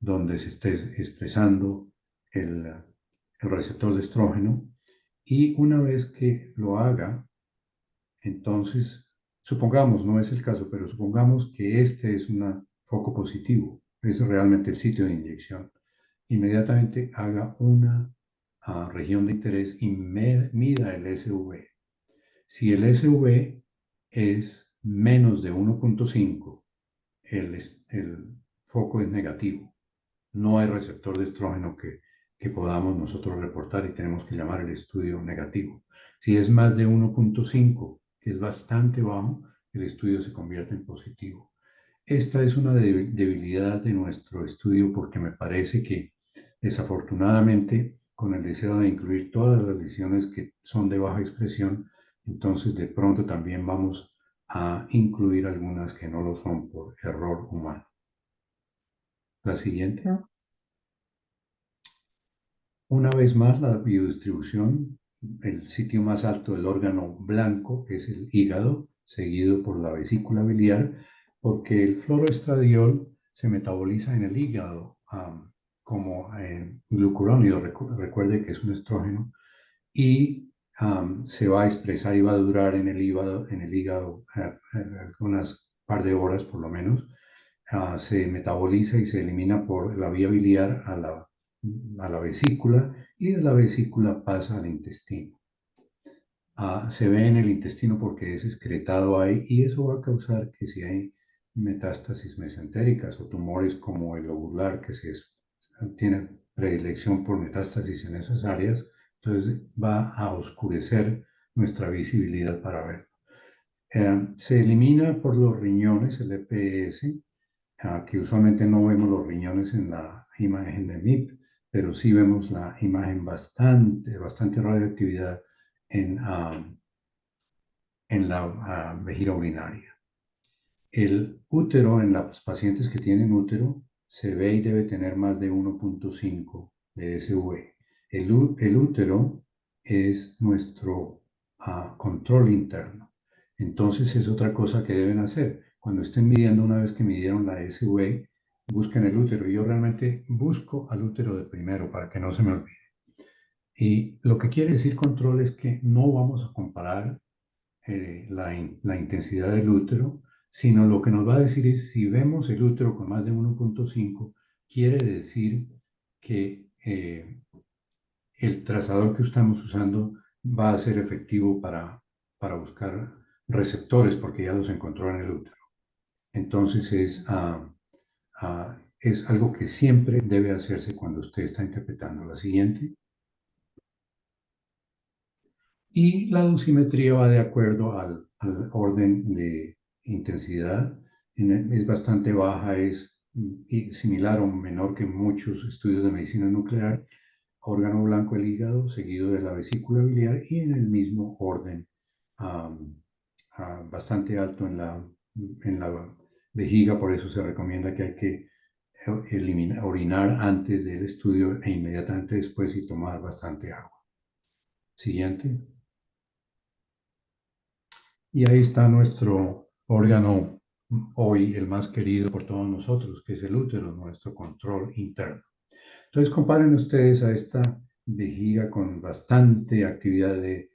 donde se esté expresando el receptor de estrógeno. Y una vez que lo haga, entonces, supongamos, no es el caso, pero supongamos que este es un foco positivo, es realmente el sitio de inyección. Inmediatamente haga una región de interés y mida el SV. Si el SV es menos de 1.5, el foco es negativo. No hay receptor de estrógeno que podamos nosotros reportar y tenemos que llamar el estudio negativo. Si es más de 1.5, que es bastante bajo, el estudio se convierte en positivo. Esta es una debilidad de nuestro estudio porque me parece que desafortunadamente con el deseo de incluir todas las lesiones que son de baja expresión, entonces de pronto también vamos a incluir algunas que no lo son por error humano. La siguiente. Una vez más, la biodistribución, el sitio más alto del órgano blanco es el hígado, seguido por la vesícula biliar, porque el fluoroestradiol se metaboliza en el hígado como glucurónido, recuerde que es un estrógeno, y se va a expresar y va a durar en el hígado algunas par de horas por lo menos. Se metaboliza y se elimina por la vía biliar a la vesícula y de la vesícula pasa al intestino. Se ve en el intestino porque es excretado ahí y eso va a causar que si hay metástasis mesentéricas o tumores como el lobular que tiene predilección por metástasis en esas áreas, entonces va a oscurecer nuestra visibilidad para ver. Se elimina por los riñones, el EPS, que usualmente no vemos los riñones en la imagen de MIP, pero sí vemos la imagen bastante radioactividad en la vejiga urinaria. El útero en los pacientes que tienen útero se ve y debe tener más de 1.5 de SV. El útero es nuestro control interno. Entonces es otra cosa que deben hacer. Cuando estén midiendo, una vez que midieron la SV, busquen el útero. Yo realmente busco al útero de primero para que no se me olvide. Y lo que quiere decir control es que no vamos a comparar la intensidad del útero, sino lo que nos va a decir es si vemos el útero con más de 1.5, quiere decir que el trazador que estamos usando va a ser efectivo para buscar receptores porque ya los encontró en el útero. Entonces es algo que siempre debe hacerse cuando usted está interpretando. La siguiente. Y la dosimetría va de acuerdo al orden de intensidad. Es bastante baja, es similar o menor que muchos estudios de medicina nuclear. Órgano blanco el hígado, seguido de la vesícula biliar y en el mismo orden, bastante alto en la vejiga. Por eso se recomienda que hay que orinar antes del estudio e inmediatamente después y tomar bastante agua. Siguiente. Y ahí está nuestro órgano hoy, el más querido por todos nosotros, que es el útero, nuestro control interno. Entonces comparen ustedes a esta vejiga con bastante actividad de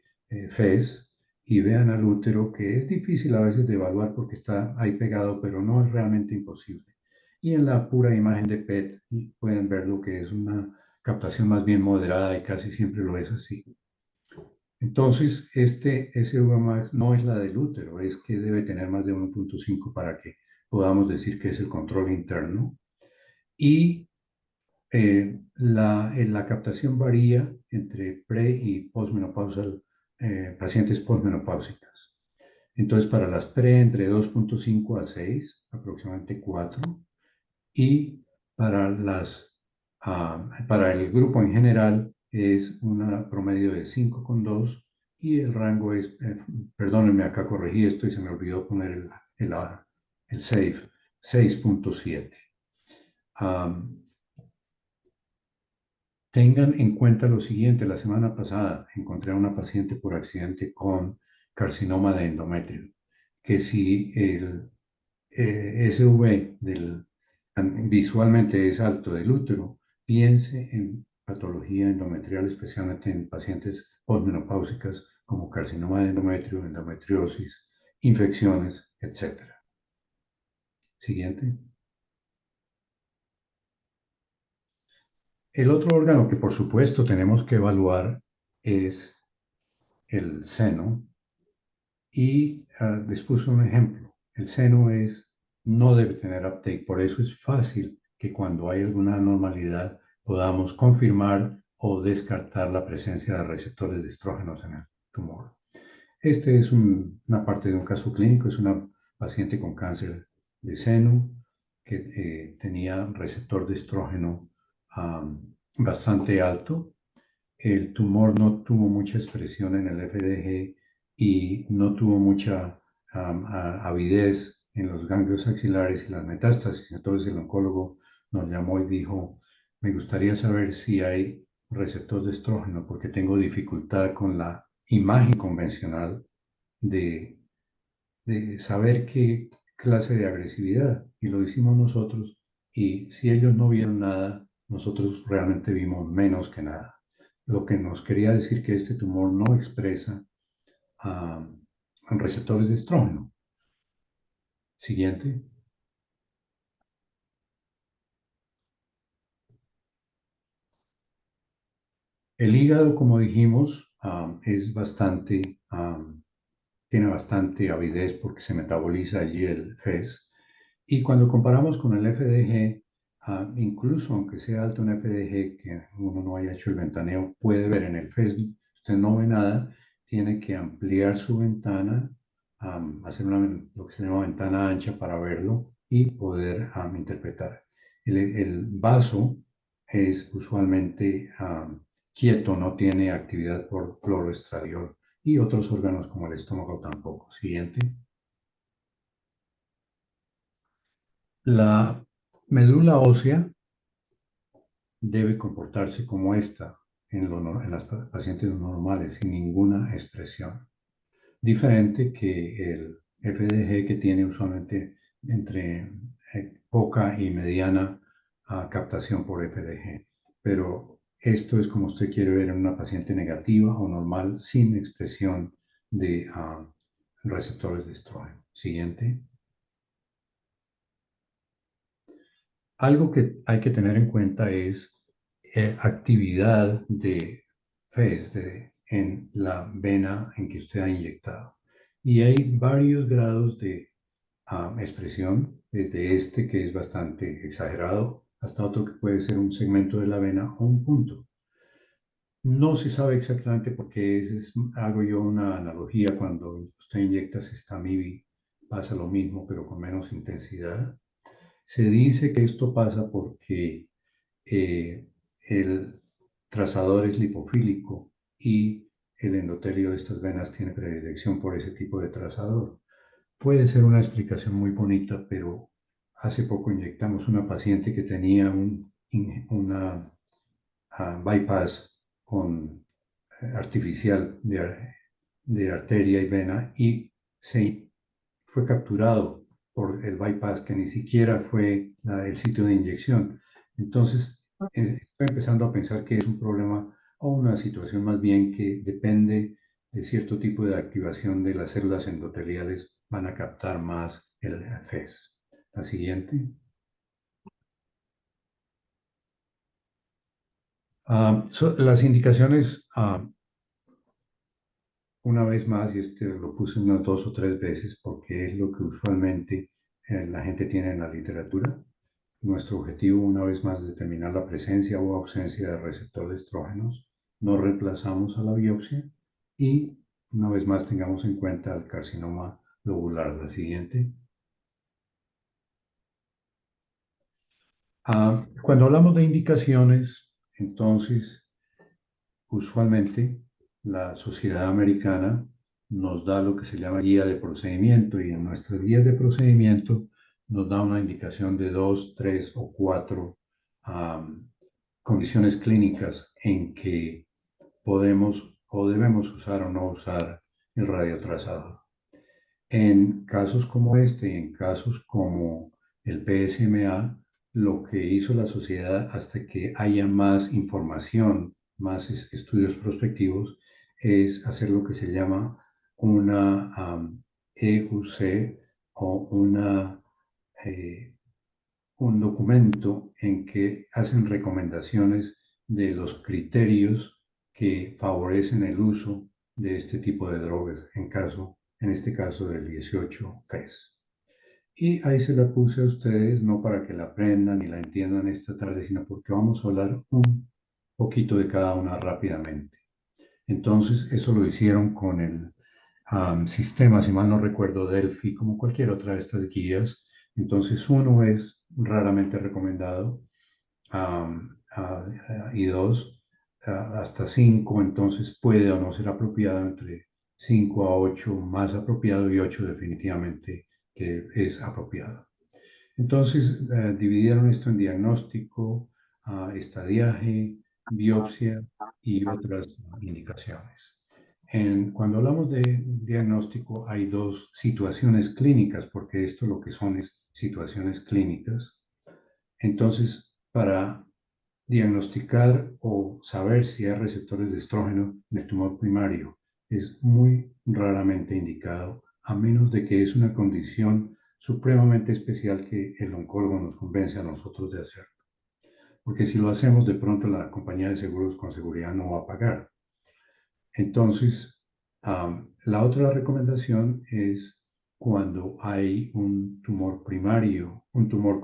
fez y vean al útero, que es difícil a veces de evaluar porque está ahí pegado, pero no es realmente imposible. Y en la pura imagen de PET pueden ver lo que es una captación más bien moderada y casi siempre lo es así. Entonces, este SUV max no es la del útero, es que debe tener más de 1.5 para que podamos decir que es el control interno. Y la captación varía entre pre y postmenopausal, pacientes postmenopáusicas. Entonces, para las pre, entre 2.5 a 6, aproximadamente 4. Y para, para el grupo en general es una promedio de 5,2 y el rango es, perdónenme, acá corregí esto y se me olvidó poner el SAFE, 6.7. Tengan en cuenta lo siguiente, la semana pasada encontré a una paciente por accidente con carcinoma de endometrio, que si el SV visualmente es alto del útero, piense en patología endometrial, especialmente en pacientes postmenopáusicas como carcinoma de endometrio, endometriosis, infecciones, etc. Siguiente. El otro órgano que por supuesto tenemos que evaluar es el seno y les puse un ejemplo. El seno es no debe tener uptake. Por eso es fácil que cuando hay alguna anormalidad podamos confirmar o descartar la presencia de receptores de estrógenos en el tumor. Este es una parte de un caso clínico, es una paciente con cáncer de seno que tenía receptor de estrógeno bastante alto. El tumor no tuvo mucha expresión en el FDG y no tuvo mucha avidez en los ganglios axilares y las metástasis. Entonces el oncólogo nos llamó y dijo, me gustaría saber si hay receptor de estrógeno porque tengo dificultad con la imagen convencional de, de saber qué clase de agresividad. Y lo hicimos nosotros y si ellos no vieron nada, nosotros realmente vimos menos que nada. Lo que nos quería decir que este tumor no expresa receptores de estrógeno. Siguiente. El hígado, como dijimos, es bastante, tiene bastante avidez porque se metaboliza allí el FES. Y cuando comparamos con el FDG, incluso aunque sea alto en FDG, que uno no haya hecho el ventaneo, puede ver en el FES, usted no ve nada, tiene que ampliar su ventana, hacer lo que se llama ventana ancha para verlo y poder interpretar. El vaso es usualmente quieto, no tiene actividad por cloroestradiol y otros órganos como el estómago tampoco. Siguiente. La médula ósea debe comportarse como esta en las pacientes normales, sin ninguna expresión. Diferente que el FDG, que tiene usualmente entre poca y mediana captación por FDG. Pero esto es como usted quiere ver en una paciente negativa o normal sin expresión de receptores de estrógeno. Siguiente. Algo que hay que tener en cuenta es actividad de FES en la vena en que usted ha inyectado. Y hay varios grados de expresión, desde este que es bastante exagerado hasta otro que puede ser un segmento de la vena o un punto. No se sabe exactamente porque hago yo una analogía cuando usted inyecta Sestamibi, pasa lo mismo pero con menos intensidad. Se dice que esto pasa porque el trazador es lipofílico y el endotelio de estas venas tiene predilección por ese tipo de trazador. Puede ser una explicación muy bonita, pero hace poco inyectamos una paciente que tenía una bypass artificial de arteria y vena y se fue capturado por el bypass que ni siquiera fue el sitio de inyección. Entonces, estoy empezando a pensar que es un problema o una situación más bien que depende de cierto tipo de activación de las células endoteliales, van a captar más el FES. La siguiente. Las indicaciones, una vez más, y este lo puse unas 2 o 3 veces porque es lo que usualmente la gente tiene en la literatura. Nuestro objetivo, una vez más, es determinar la presencia o ausencia de receptor de estrógenos. No reemplazamos a la biopsia y, una vez más, tengamos en cuenta el carcinoma lobular. La siguiente. Cuando hablamos de indicaciones, entonces, usualmente la sociedad americana nos da lo que se llama guía de procedimiento y en nuestras guías de procedimiento nos da una indicación de 2, 3 o 4 condiciones clínicas en que podemos o debemos usar o no usar el radiotrazador. En casos como este y en casos como el PSMA, lo que hizo la sociedad hasta que haya más información, más estudios prospectivos, es hacer lo que se llama una EUC o un documento en que hacen recomendaciones de los criterios que favorecen el uso de este tipo de drogas, en este caso del 18-FES. Y ahí se la puse a ustedes, no para que la aprendan y la entiendan esta tarde, sino porque vamos a hablar un poquito de cada una rápidamente. Entonces, eso lo hicieron con el sistema, si mal no recuerdo, Delphi, como cualquier otra de estas guías. Entonces, uno es raramente recomendado, y dos, hasta 5, entonces puede o no ser apropiado, entre 5 a 8 más apropiado, y 8 definitivamente que es apropiado. Entonces, dividieron esto en diagnóstico, estadiaje, biopsia y otras indicaciones. Cuando hablamos de diagnóstico, hay dos situaciones clínicas, porque esto lo que son es situaciones clínicas. Entonces, para diagnosticar o saber si hay receptores de estrógeno en el tumor primario es muy raramente indicado, a menos de que es una condición supremamente especial que el oncólogo nos convence a nosotros de hacer. Porque si lo hacemos, de pronto la compañía de seguros con seguridad no va a pagar. Entonces, la otra recomendación es cuando hay un tumor primario, un tumor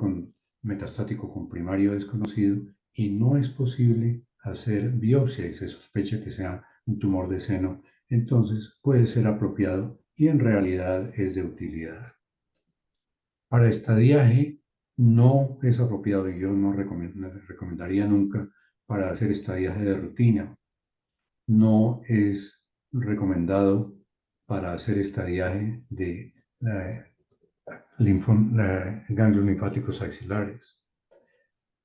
metastático con primario desconocido, y no es posible hacer biopsia y se sospecha que sea un tumor de seno, entonces puede ser apropiado y en realidad es de utilidad. Para estadiaje no es apropiado, y yo no recomendaría nunca para hacer estadiaje de rutina. No es recomendado para hacer estadiaje de ganglios linfáticos axilares.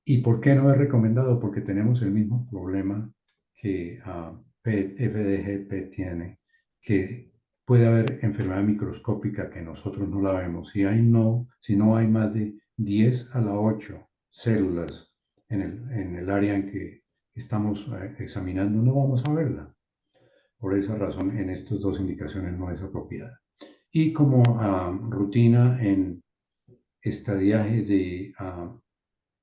¿Y por qué no es recomendado? Porque tenemos el mismo problema que FDG-PET tiene, que puede haber enfermedad microscópica que nosotros no la vemos. Si no hay más de 10 a la 8 células en el área en que estamos examinando, no vamos a verla. Por esa razón, en estas dos indicaciones no es apropiada. Y como rutina en estadiaje de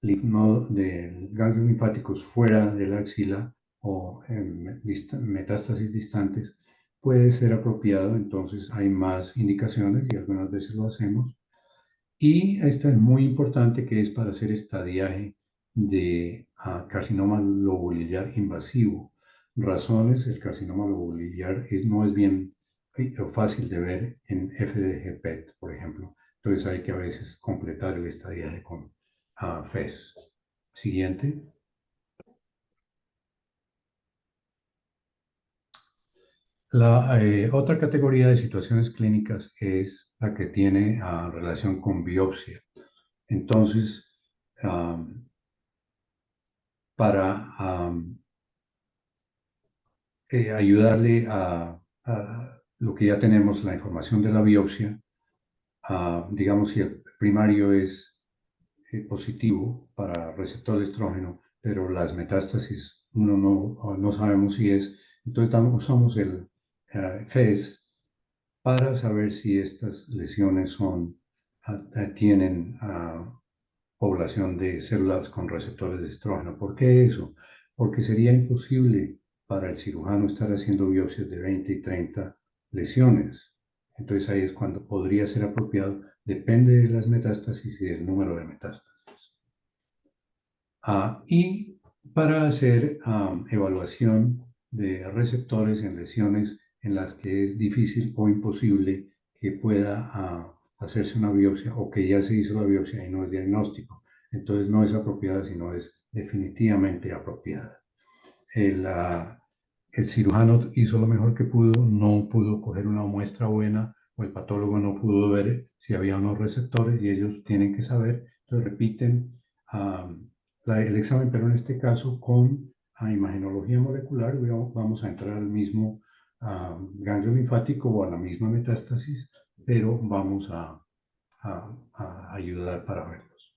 ganglios linfáticos fuera de la axila o en metástasis distantes, puede ser apropiado. Entonces hay más indicaciones y algunas veces lo hacemos. Y esta es muy importante, que es para hacer estadiaje de carcinoma lobulillar invasivo. Razones: el carcinoma lobulillar no es bien fácil de ver en FDG-PET, por ejemplo. Entonces hay que a veces completar el estadiaje con FES. Siguiente. La otra categoría de situaciones clínicas es la que tiene relación con biopsia. Entonces, para ayudarle a lo que ya tenemos, la información de la biopsia, digamos, si el primario es positivo para receptor de estrógeno, pero las metástasis uno no sabemos si es, entonces usamos el FES para saber si estas lesiones tienen población de células con receptores de estrógeno. ¿Por qué eso? Porque sería imposible para el cirujano estar haciendo biopsias de 20 y 30 lesiones. Entonces ahí es cuando podría ser apropiado, depende de las metástasis y del número de metástasis. Y para hacer evaluación de receptores en lesiones en las que es difícil o imposible que pueda hacerse una biopsia, o que ya se hizo la biopsia y no es diagnóstico. Entonces no es apropiada, sino es definitivamente apropiada. El cirujano hizo lo mejor que pudo, no pudo coger una muestra buena, o el patólogo no pudo ver si había unos receptores, y ellos tienen que saber. Entonces repiten el examen, pero en este caso con imagenología molecular. Vamos a entrar al mismo ganglio linfático o a la misma metástasis, pero vamos a ayudar para verlos.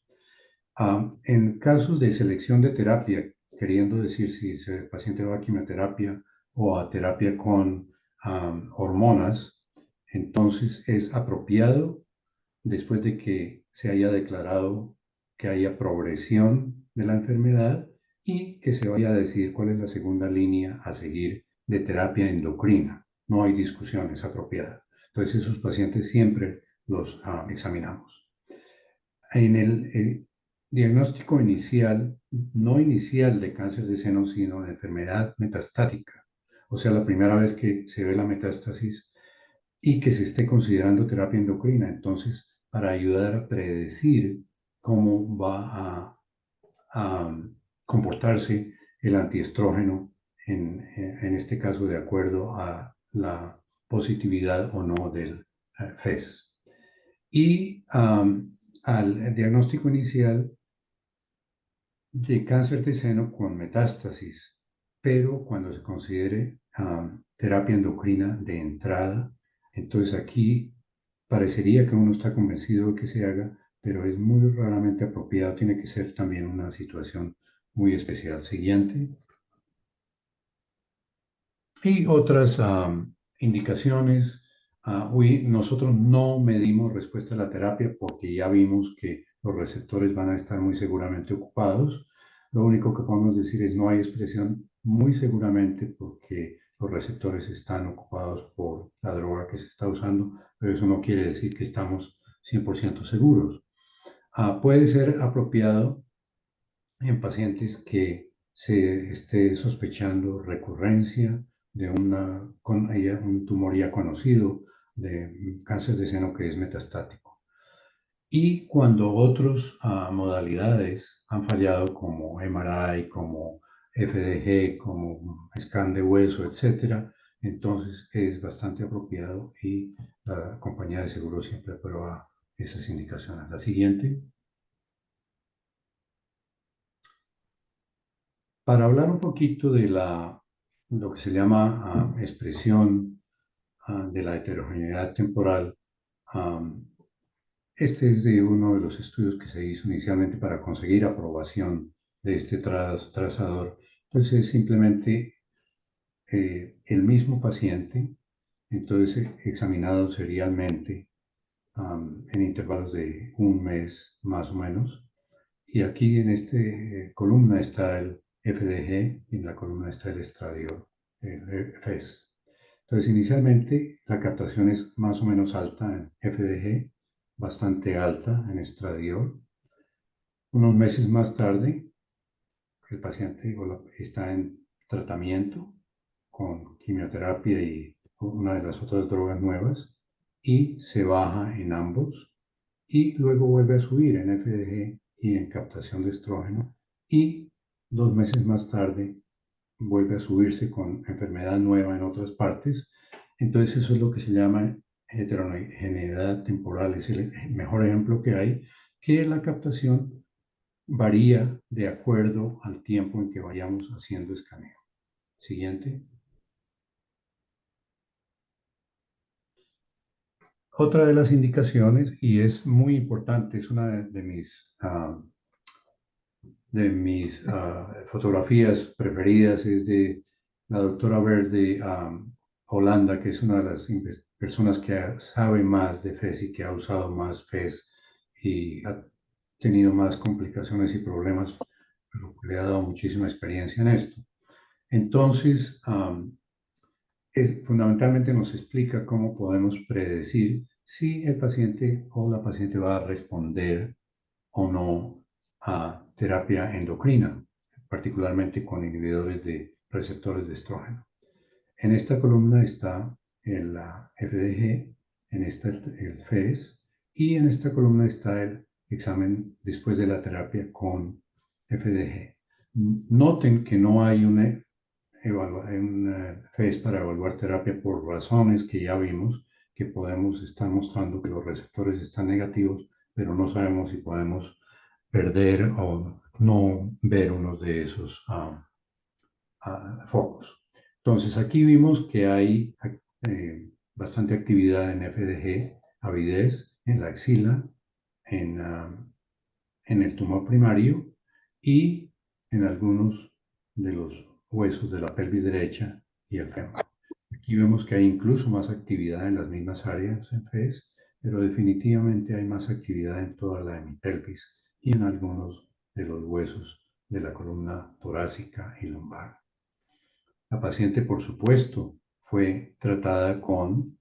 En casos de selección de terapia, queriendo decir si el paciente va a quimioterapia o a terapia con hormonas, entonces es apropiado, después de que se haya declarado que haya progresión de la enfermedad y que se vaya a decidir cuál es la segunda línea a seguir de terapia endocrina. No hay discusión, es apropiada. Entonces esos pacientes siempre los examinamos. En el diagnóstico inicial, no inicial de cáncer de seno, sino de enfermedad metastática, o sea, la primera vez que se ve la metástasis y que se esté considerando terapia endocrina. Entonces, para ayudar a predecir cómo va a comportarse el antiestrógeno, en este caso de acuerdo a la positividad o no del FES. Y al diagnóstico inicial de cáncer de seno con metástasis, pero cuando se considere terapia endocrina de entrada, entonces aquí parecería que uno está convencido de que se haga, pero es muy raramente apropiado, tiene que ser también una situación muy especial. Siguiente. Y otras indicaciones. Nosotros no medimos respuesta a la terapia porque ya vimos que los receptores van a estar muy seguramente ocupados. Lo único que podemos decir es no hay expresión muy seguramente porque los receptores están ocupados por la droga que se está usando, pero eso no quiere decir que estamos 100% seguros. Puede ser apropiado en pacientes que se esté sospechando recurrencia de un tumor ya conocido de cáncer de seno que es metastático. Y cuando otras modalidades han fallado, como MRI, como FDG, como scan de hueso, etcétera, entonces es bastante apropiado y la compañía de seguro siempre aprueba esas indicaciones. La siguiente. Para hablar un poquito de lo que se llama expresión de la heterogeneidad temporal, este es de uno de los estudios que se hizo inicialmente para conseguir aprobación de este trazador. Entonces es simplemente el mismo paciente, entonces examinado serialmente en intervalos de un mes más o menos. Y aquí en esta columna está el FDG y en la columna está el estradiol, el FES. Entonces, inicialmente la captación es más o menos alta en FDG, bastante alta en estradiol. Unos meses más tarde, el paciente está en tratamiento con quimioterapia y una de las otras drogas nuevas y se baja en ambos y luego vuelve a subir en FDG y en captación de estrógeno y 2 meses más tarde vuelve a subirse con enfermedad nueva en otras partes. Entonces eso es lo que se llama heterogeneidad temporal, es el mejor ejemplo que hay, que la captación varía de acuerdo al tiempo en que vayamos haciendo escaneo. Siguiente. Otra de las indicaciones, y es muy importante, es una de mis fotografías preferidas, es de la doctora Vers de Holanda, que es una de las personas que sabe más de FES y que ha usado más FES y ha tenido más complicaciones y problemas, pero le ha dado muchísima experiencia en esto. Entonces, fundamentalmente nos explica cómo podemos predecir si el paciente o la paciente va a responder o no a terapia endocrina, particularmente con inhibidores de receptores de estrógeno. En esta columna está el FDG, en esta el FES, y en esta columna está el examen después de la terapia con FDG. Noten que no hay un FES para evaluar terapia por razones que ya vimos, que podemos estar mostrando que los receptores están negativos, pero no sabemos si podemos perder o no ver uno de esos focos. Entonces aquí vimos que hay bastante actividad en FDG, avidez en la axila, en el tumor primario y en algunos de los huesos de la pelvis derecha y el fémur. Aquí vemos que hay incluso más actividad en las mismas áreas en FES, pero definitivamente hay más actividad en toda la hemipelvis y en algunos de los huesos de la columna torácica y lumbar. La paciente, por supuesto, fue tratada con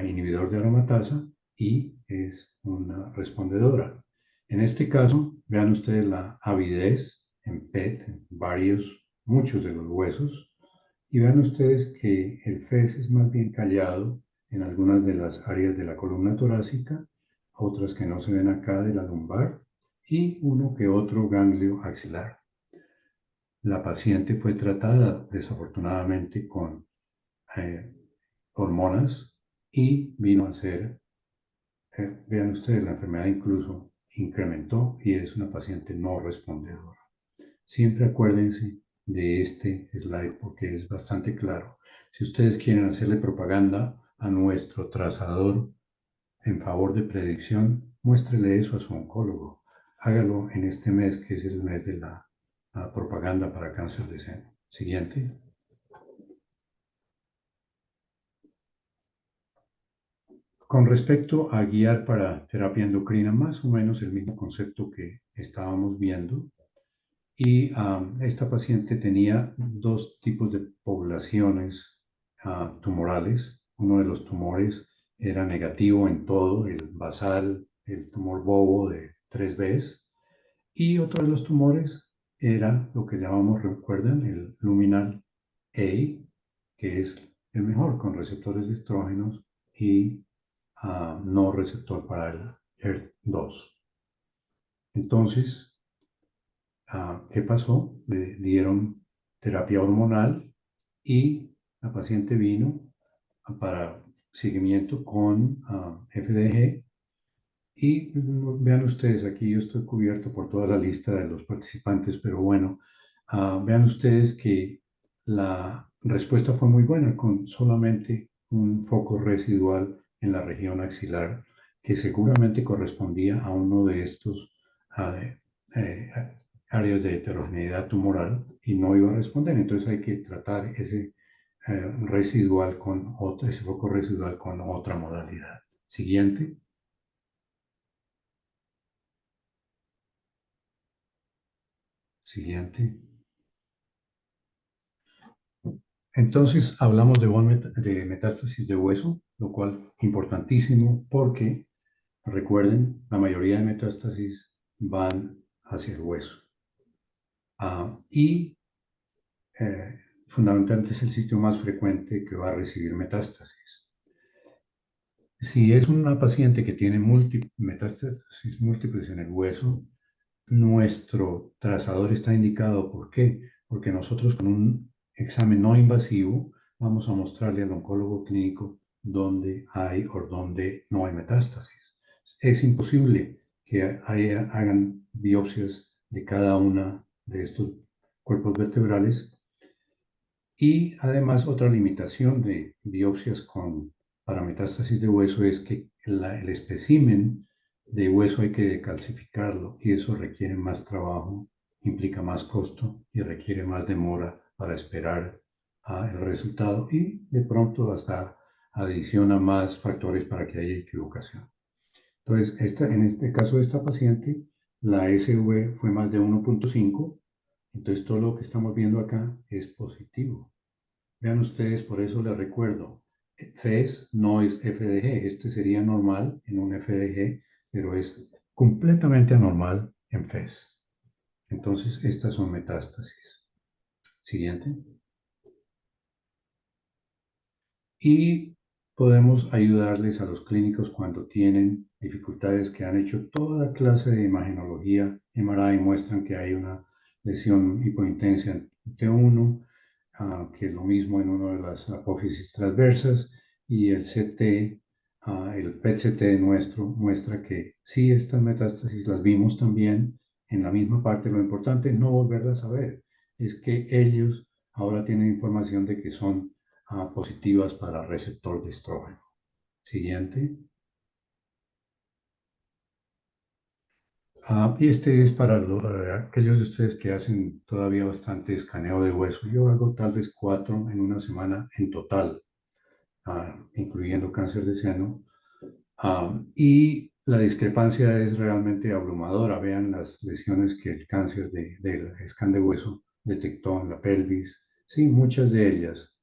inhibidor de aromatasa y es una respondedora. En este caso, vean ustedes la avidez en PET, en muchos de los huesos, y vean ustedes que el FES es más bien callado en algunas de las áreas de la columna torácica, otras que no se ven acá de la lumbar, y uno que otro ganglio axilar. La paciente fue tratada desafortunadamente con eh, hormonas y vino a ser, vean ustedes, la enfermedad incluso incrementó y es una paciente no respondedora. Siempre acuérdense de este slide porque es bastante claro. Si ustedes quieren hacerle propaganda a nuestro trazador en favor de predicción, muéstrele eso a su oncólogo. Hágalo en este mes que es el mes de la propaganda para cáncer de seno. Siguiente. Con respecto a guiar para terapia endocrina, más o menos el mismo concepto que estábamos viendo. Y esta paciente tenía dos tipos de poblaciones tumorales. Uno de los tumores era negativo en todo, el basal, el tumor bobo de 3Bs, y otro de los tumores era lo que llamamos, recuerdan, el luminal A, que es el mejor con receptores de estrógenos y no receptor para el HER2. Entonces, ¿qué pasó? Le dieron terapia hormonal y la paciente vino para seguimiento con FDG. Y vean ustedes, aquí yo estoy cubierto por toda la lista de los participantes, pero bueno, vean ustedes que la respuesta fue muy buena con solamente un foco residual en la región axilar que seguramente correspondía a uno de estos eh, áreas de heterogeneidad tumoral y no iba a responder. Entonces hay que tratar ese residual con otro, ese foco residual con otra modalidad. Siguiente. Siguiente. Entonces hablamos de metástasis de hueso, lo cual importantísimo porque, recuerden, la mayoría de metástasis van hacia el hueso. Y fundamentalmente es el sitio más frecuente que va a recibir metástasis. Si es una paciente que tiene metástasis múltiples en el hueso, nuestro trazador está indicado. ¿Por qué? Porque nosotros con un examen no invasivo vamos a mostrarle al oncólogo clínico dónde hay o dónde no hay metástasis. Es imposible que hagan biopsias de cada una de estos cuerpos vertebrales. Y además otra limitación de biopsias para metástasis de hueso es que el espécimen de hueso hay que decalcificarlo y eso requiere más trabajo, implica más costo y requiere más demora para esperar el resultado y de pronto hasta adiciona más factores para que haya equivocación. Entonces, en este caso de esta paciente, la SV fue más de 1.5, entonces todo lo que estamos viendo acá es positivo. Vean ustedes, por eso les recuerdo, FES no es FDG, este sería normal en un FDG, pero es completamente anormal en FES. Entonces, estas son metástasis. Siguiente. Y podemos ayudarles a los clínicos cuando tienen dificultades que han hecho toda clase de imagenología. MRI muestran que hay una lesión hipointensa en T1, que es lo mismo en una de las apófisis transversas, y el CT, el PET-CT nuestro muestra que sí, estas metástasis las vimos también en la misma parte. Lo importante es no volverlas a ver, es que ellos ahora tienen información de que son positivas para receptor de estrógeno. Siguiente. Y este es para aquellos de ustedes que hacen todavía bastante escaneo de hueso. Yo hago tal vez 4 en una semana en total, incluyendo cáncer de seno. Y la discrepancia es realmente abrumadora. Vean las lesiones que el cáncer del escáner de hueso detectó en la pelvis. Sí, muchas de ellas,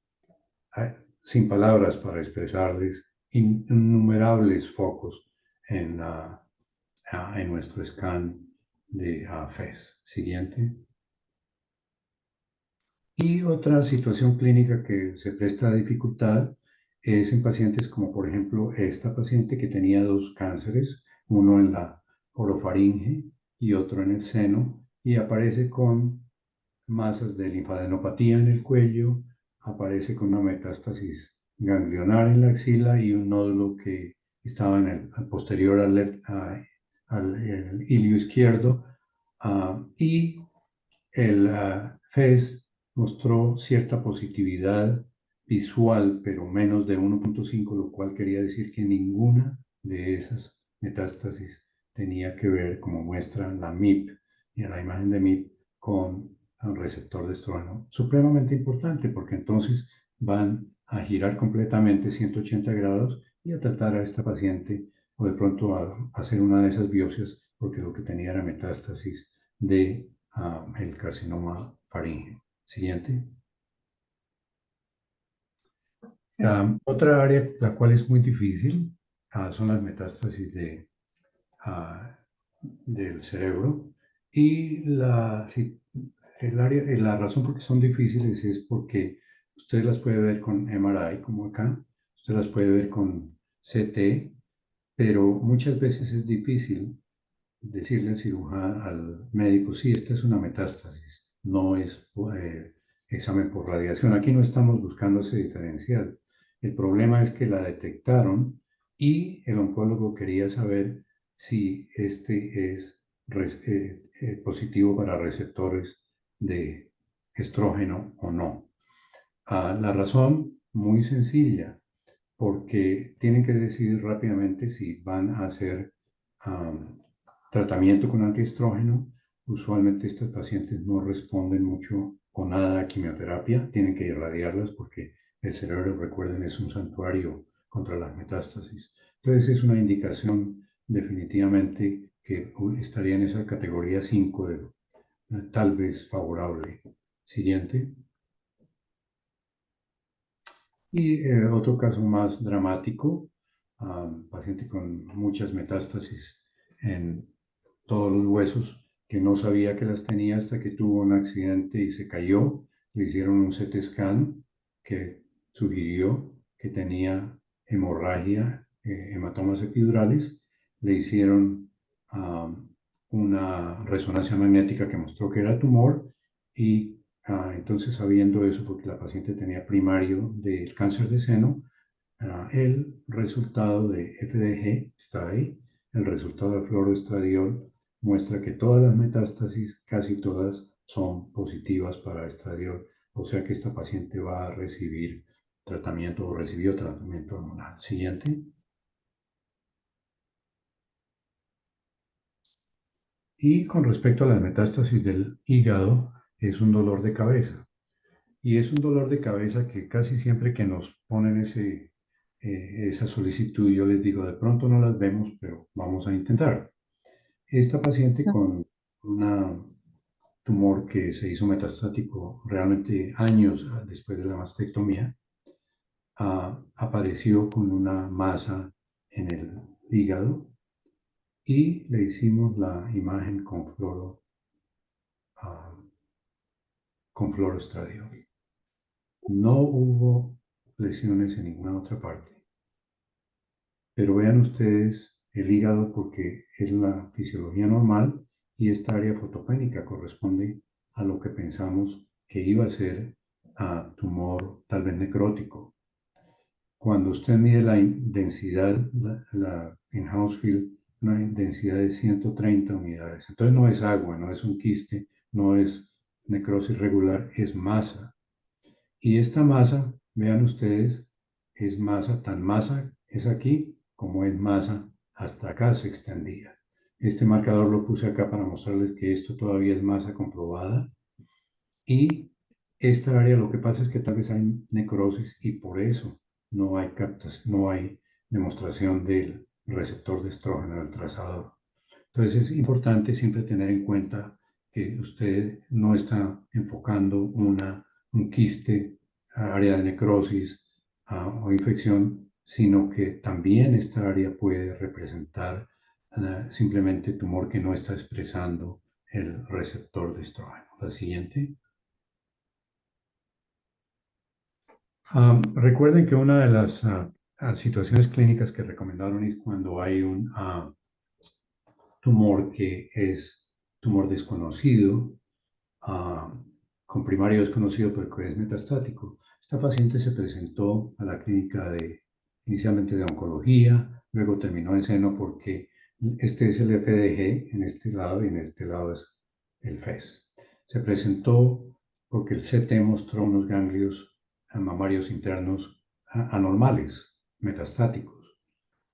sin palabras para expresarles innumerables focos en, en nuestro scan de FES. Siguiente. Y otra situación clínica que se presta a dificultad es en pacientes como por ejemplo esta paciente que tenía dos cánceres, uno en la orofaringe y otro en el seno, y aparece con masas de linfadenopatía en el cuello, aparece con una metástasis ganglionar en la axila y un nódulo que estaba en el posterior al ilio izquierdo, y el FES mostró cierta positividad visual, pero menos de 1.5, lo cual quería decir que ninguna de esas metástasis tenía que ver, como muestra la MIP y la imagen de MIP, con un receptor de estrógeno. Supremamente importante porque entonces van a girar completamente 180 grados y a tratar a esta paciente o de pronto a hacer una de esas biopsias porque lo que tenía era metástasis de el carcinoma faríngeo. Siguiente. Otra área, la cual es muy difícil, son las metástasis del cerebro. Y la razón por qué son difíciles es porque usted las puede ver con MRI, como acá, usted las puede ver con CT, pero muchas veces es difícil decirle al cirujano, al médico, sí, esta es una metástasis, no es examen por radiación. Aquí no estamos buscando ese diferencial. El problema es que la detectaron y el oncólogo quería saber si este es positivo para receptores de estrógeno o no. La razón muy sencilla, porque tienen que decidir rápidamente si van a hacer tratamiento con antiestrógeno. Usualmente estas pacientes no responden mucho o nada a quimioterapia, tienen que irradiarlas porque el cerebro, recuerden, es un santuario contra las metástasis. Entonces es una indicación definitivamente que estaría en esa categoría 5 de tal vez favorable. Siguiente. Y otro caso más dramático, paciente con muchas metástasis en todos los huesos, que no sabía que las tenía hasta que tuvo un accidente y se cayó. Le hicieron un CT scan que sugirió que tenía hemorragia, hematomas epidurales. Le hicieron una resonancia magnética que mostró que era tumor y entonces sabiendo eso, porque la paciente tenía primario del cáncer de seno, el resultado de FDG está ahí, el resultado de fluoroestradiol muestra que todas las metástasis, casi todas, son positivas para estradiol, o sea que esta paciente va a recibir tratamiento o recibió tratamiento hormonal. Siguiente. Y con respecto a las metástasis del hígado, es un dolor de cabeza. Y es un dolor de cabeza que casi siempre que nos ponen esa solicitud, yo les digo, de pronto no las vemos, pero vamos a intentar. Esta paciente con un tumor que se hizo metastático realmente años después de la mastectomía, apareció con una masa en el hígado y le hicimos la imagen con fluoroestradiol. No hubo lesiones en ninguna otra parte. Pero vean ustedes el hígado porque es la fisiología normal y esta área fotopénica corresponde a lo que pensamos que iba a ser tumor tal vez necrótico. Cuando usted mide la densidad en Hounsfield, una densidad de 130 unidades. Entonces no es agua, no es un quiste, no es necrosis regular, es masa. Y esta masa, vean ustedes, es masa, tan masa es aquí como es masa hasta acá se extendía. Este marcador lo puse acá para mostrarles que esto todavía es masa comprobada. Y esta área lo que pasa es que tal vez hay necrosis y por eso no hay no hay demostración del receptor de estrógeno del trazador. Entonces es importante siempre tener en cuenta que usted no está enfocando un quiste, área de necrosis o infección, sino que también esta área puede representar simplemente tumor que no está expresando el receptor de estrógeno. La siguiente. Recuerden que una de las situaciones clínicas que recomendaron es cuando hay un tumor que es tumor desconocido, ah, con primario desconocido, pero que es metastático. Esta paciente se presentó a la clínica inicialmente de oncología, luego terminó en seno porque este es el FDG en este lado y en este lado es el FES. Se presentó porque el CT mostró unos ganglios mamarios internos anormales, metastáticos.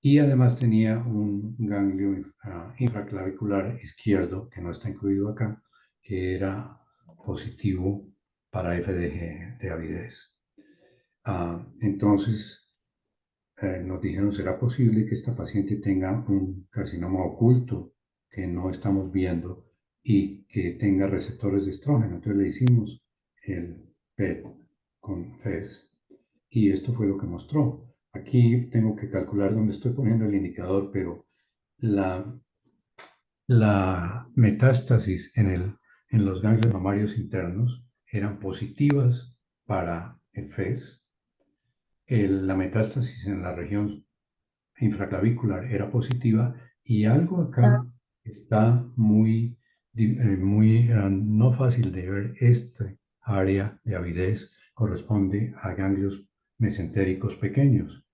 Y además tenía un ganglio infraclavicular izquierdo, que no está incluido acá, que era positivo para FDG de avidez. Entonces, nos dijeron, ¿será posible que esta paciente tenga un carcinoma oculto que no estamos viendo y que tenga receptores de estrógeno? Entonces le hicimos el PET con FES y esto fue lo que mostró. Aquí tengo que calcular dónde estoy poniendo el indicador, pero la metástasis en los ganglios mamarios internos eran positivas para el FES. La metástasis en la región infraclavicular era positiva y algo acá está no fácil de ver. Esta área de avidez corresponde a ganglios mesentéricos pequeños.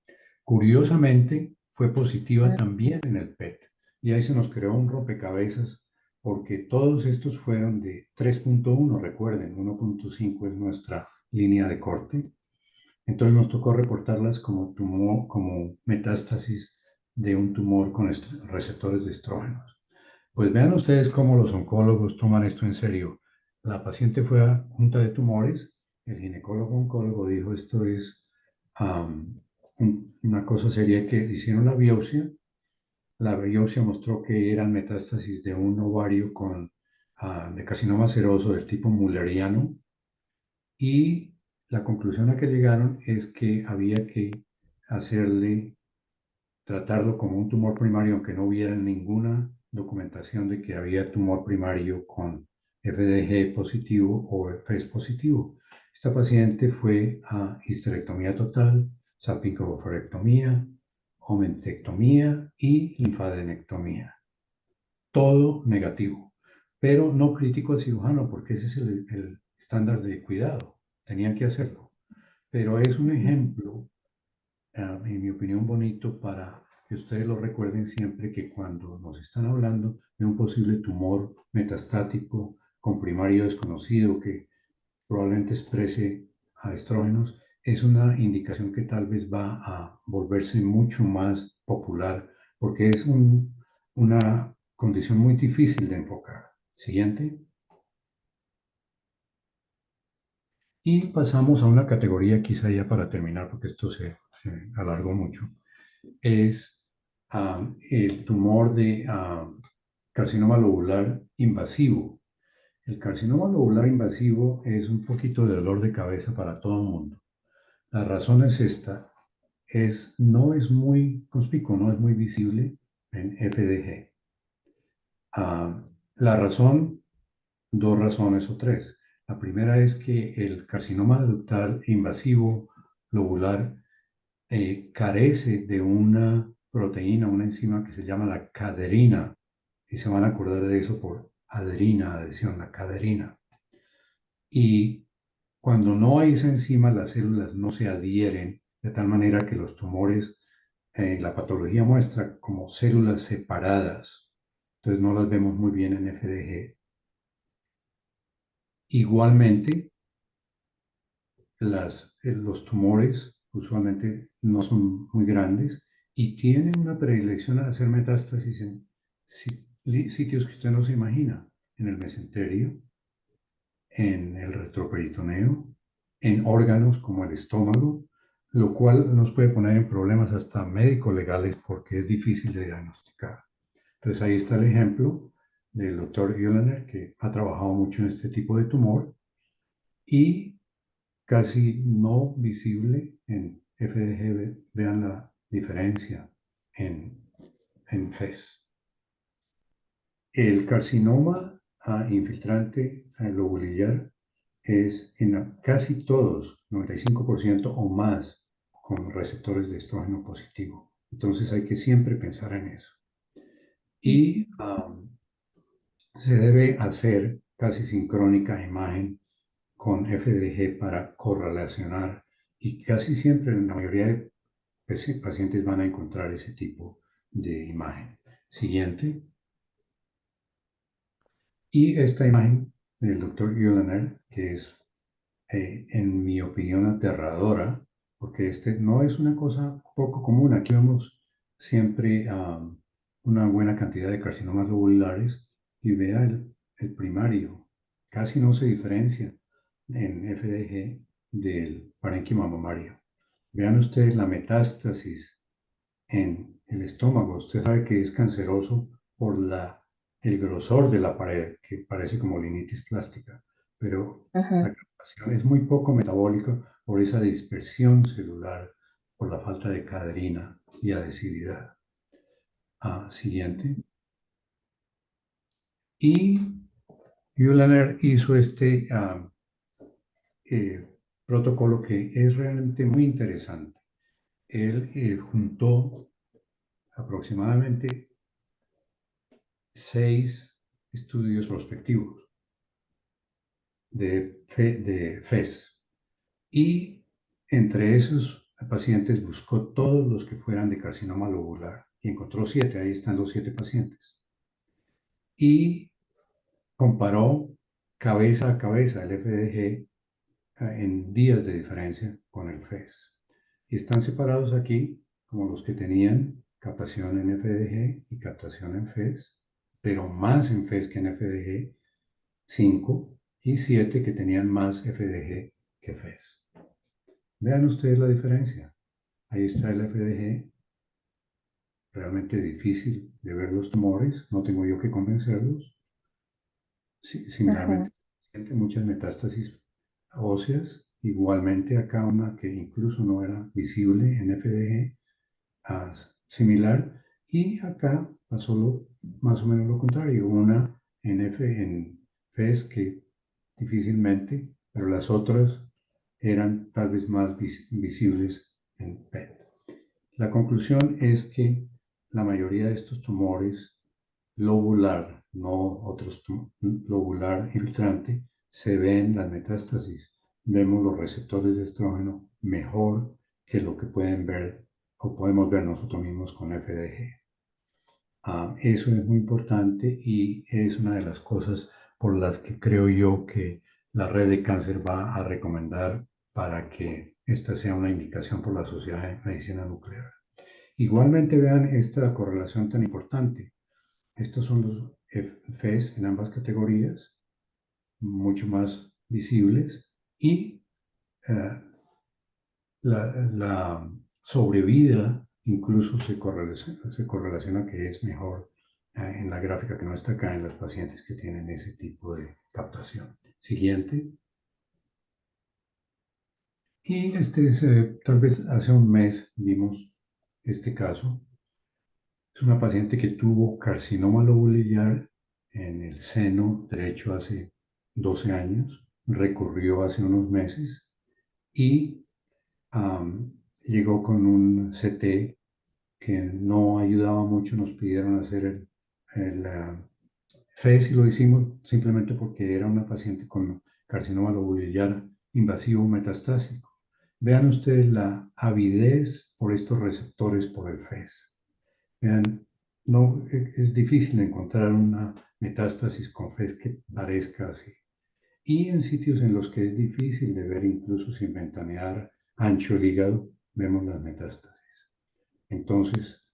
Curiosamente, fue positiva también en el PET y ahí se nos creó un rompecabezas porque todos estos fueron de 3.1, recuerden, 1.5 es nuestra línea de corte. Entonces nos tocó reportarlas como tumor, como metástasis de un tumor con receptores de estrógenos. Pues vean ustedes cómo los oncólogos toman esto en serio. La paciente fue a junta de tumores, el ginecólogo oncólogo dijo esto es una cosa seria, que hicieron la biopsia mostró que eran metástasis de un ovario de carcinoma seroso del tipo mulleriano y la conclusión a que llegaron es que había que tratarlo como un tumor primario, aunque no hubiera ninguna documentación de que había tumor primario con FDG positivo o FES positivo. Esta paciente fue a histerectomía total, salpingo-oophorectomía, omentectomía y linfadenectomía. Todo negativo, pero no crítico al cirujano porque ese es el estándar de cuidado. Tenían que hacerlo. Pero es un ejemplo, en mi opinión, bonito para que ustedes lo recuerden siempre, que cuando nos están hablando de un posible tumor metastático con primario desconocido que probablemente exprese a estrógenos, es una indicación que tal vez va a volverse mucho más popular porque es una condición muy difícil de enfocar. Siguiente. Y pasamos a una categoría quizá ya para terminar, porque esto se alargó mucho. Es el tumor de carcinoma lobular invasivo. El carcinoma lobular invasivo es un poquito de dolor de cabeza para todo el mundo. La razón es esta, no es muy conspicuo, no es muy visible en FDG. La razón, dos razones o tres. La primera es que el carcinoma ductal invasivo lobular carece de una proteína, una enzima que se llama la caderina, y se van a acordar de eso por aderina, adhesión, la caderina. Y cuando no hay esa enzima, las células no se adhieren, de tal manera que los tumores, la patología muestra como células separadas, entonces no las vemos muy bien en FDG. Igualmente, los tumores usualmente no son muy grandes y tienen una predilección a hacer metástasis en sitios que usted no se imagina, en el mesenterio, en el retroperitoneo, en órganos como el estómago, lo cual nos puede poner en problemas hasta médico-legales porque es difícil de diagnosticar. Entonces ahí está el ejemplo del doctor Uehlener, que ha trabajado mucho en este tipo de tumor y casi no visible en FDG, vean la diferencia en FES. El carcinoma infiltrante lobulillar es en casi todos, 95% o más, con receptores de estrógeno positivo. Entonces hay que siempre pensar en eso. Y se debe hacer casi sincrónica imagen con FDG para correlacionar, y casi siempre en la mayoría de pacientes van a encontrar ese tipo de imagen. Siguiente. Y esta imagen del doctor Ullner, que es, en mi opinión, aterradora, porque este no es una cosa poco común. Aquí vemos siempre una buena cantidad de carcinomas lobulares, y vea el primario. Casi no se diferencia en FDG del parénquima mamario. Vean ustedes la metástasis en el estómago. Usted sabe que es canceroso por el grosor de la pared, que parece como linitis plástica, pero la captación es muy poco metabólica por esa dispersión celular, por la falta de cadrina y adhesividad. Siguiente. Y Ullner hizo este protocolo que es realmente muy interesante. Él juntó aproximadamente 6 estudios prospectivos de FES, y entre esos pacientes buscó todos los que fueran de carcinoma lobular y encontró 7. Ahí están los 7 pacientes, y comparó cabeza a cabeza el FDG en días de diferencia con el FES, y están separados aquí como los que tenían captación en FDG y captación en FES, pero más en FES que en FDG, 5, y 7 que tenían más FDG que FES. Vean ustedes la diferencia. Ahí está el FDG, realmente difícil de ver los tumores, no tengo yo que convencerlos. Similarmente, muchas metástasis óseas, igualmente acá una que incluso no era visible en FDG, similar, y acá pasó más o menos lo contrario, una en FES que difícilmente, pero las otras eran tal vez más visibles en PET. La conclusión es que la mayoría de estos tumores lobular, no otros lobular infiltrante, se ven las metástasis. Vemos los receptores de estrógeno mejor que lo que pueden ver o podemos ver nosotros mismos con FDG. Eso es muy importante, y es una de las cosas por las que creo yo que la red de cáncer va a recomendar para que esta sea una indicación por la Sociedad de Medicina Nuclear. Igualmente vean esta correlación tan importante. Estos son los FES en ambas categorías, mucho más visibles, y la sobrevida incluso se correlaciona que es mejor en la gráfica que no está acá en los pacientes que tienen ese tipo de captación. Siguiente. Y este es, tal vez hace un mes vimos este caso. Es una paciente que tuvo carcinoma lobulillar en el seno derecho hace 12 años, recurrió hace unos meses y llegó con un CT que no ayudaba mucho. Nos pidieron hacer el FES, y lo hicimos simplemente porque era una paciente con carcinoma lobulillar invasivo metastásico. Vean ustedes la avidez por estos receptores por el FES. Vean, no, es difícil encontrar una metástasis con FES que parezca así. Y en sitios en los que es difícil de ver, incluso sin ventanear ancho el hígado, vemos las metástasis. Entonces,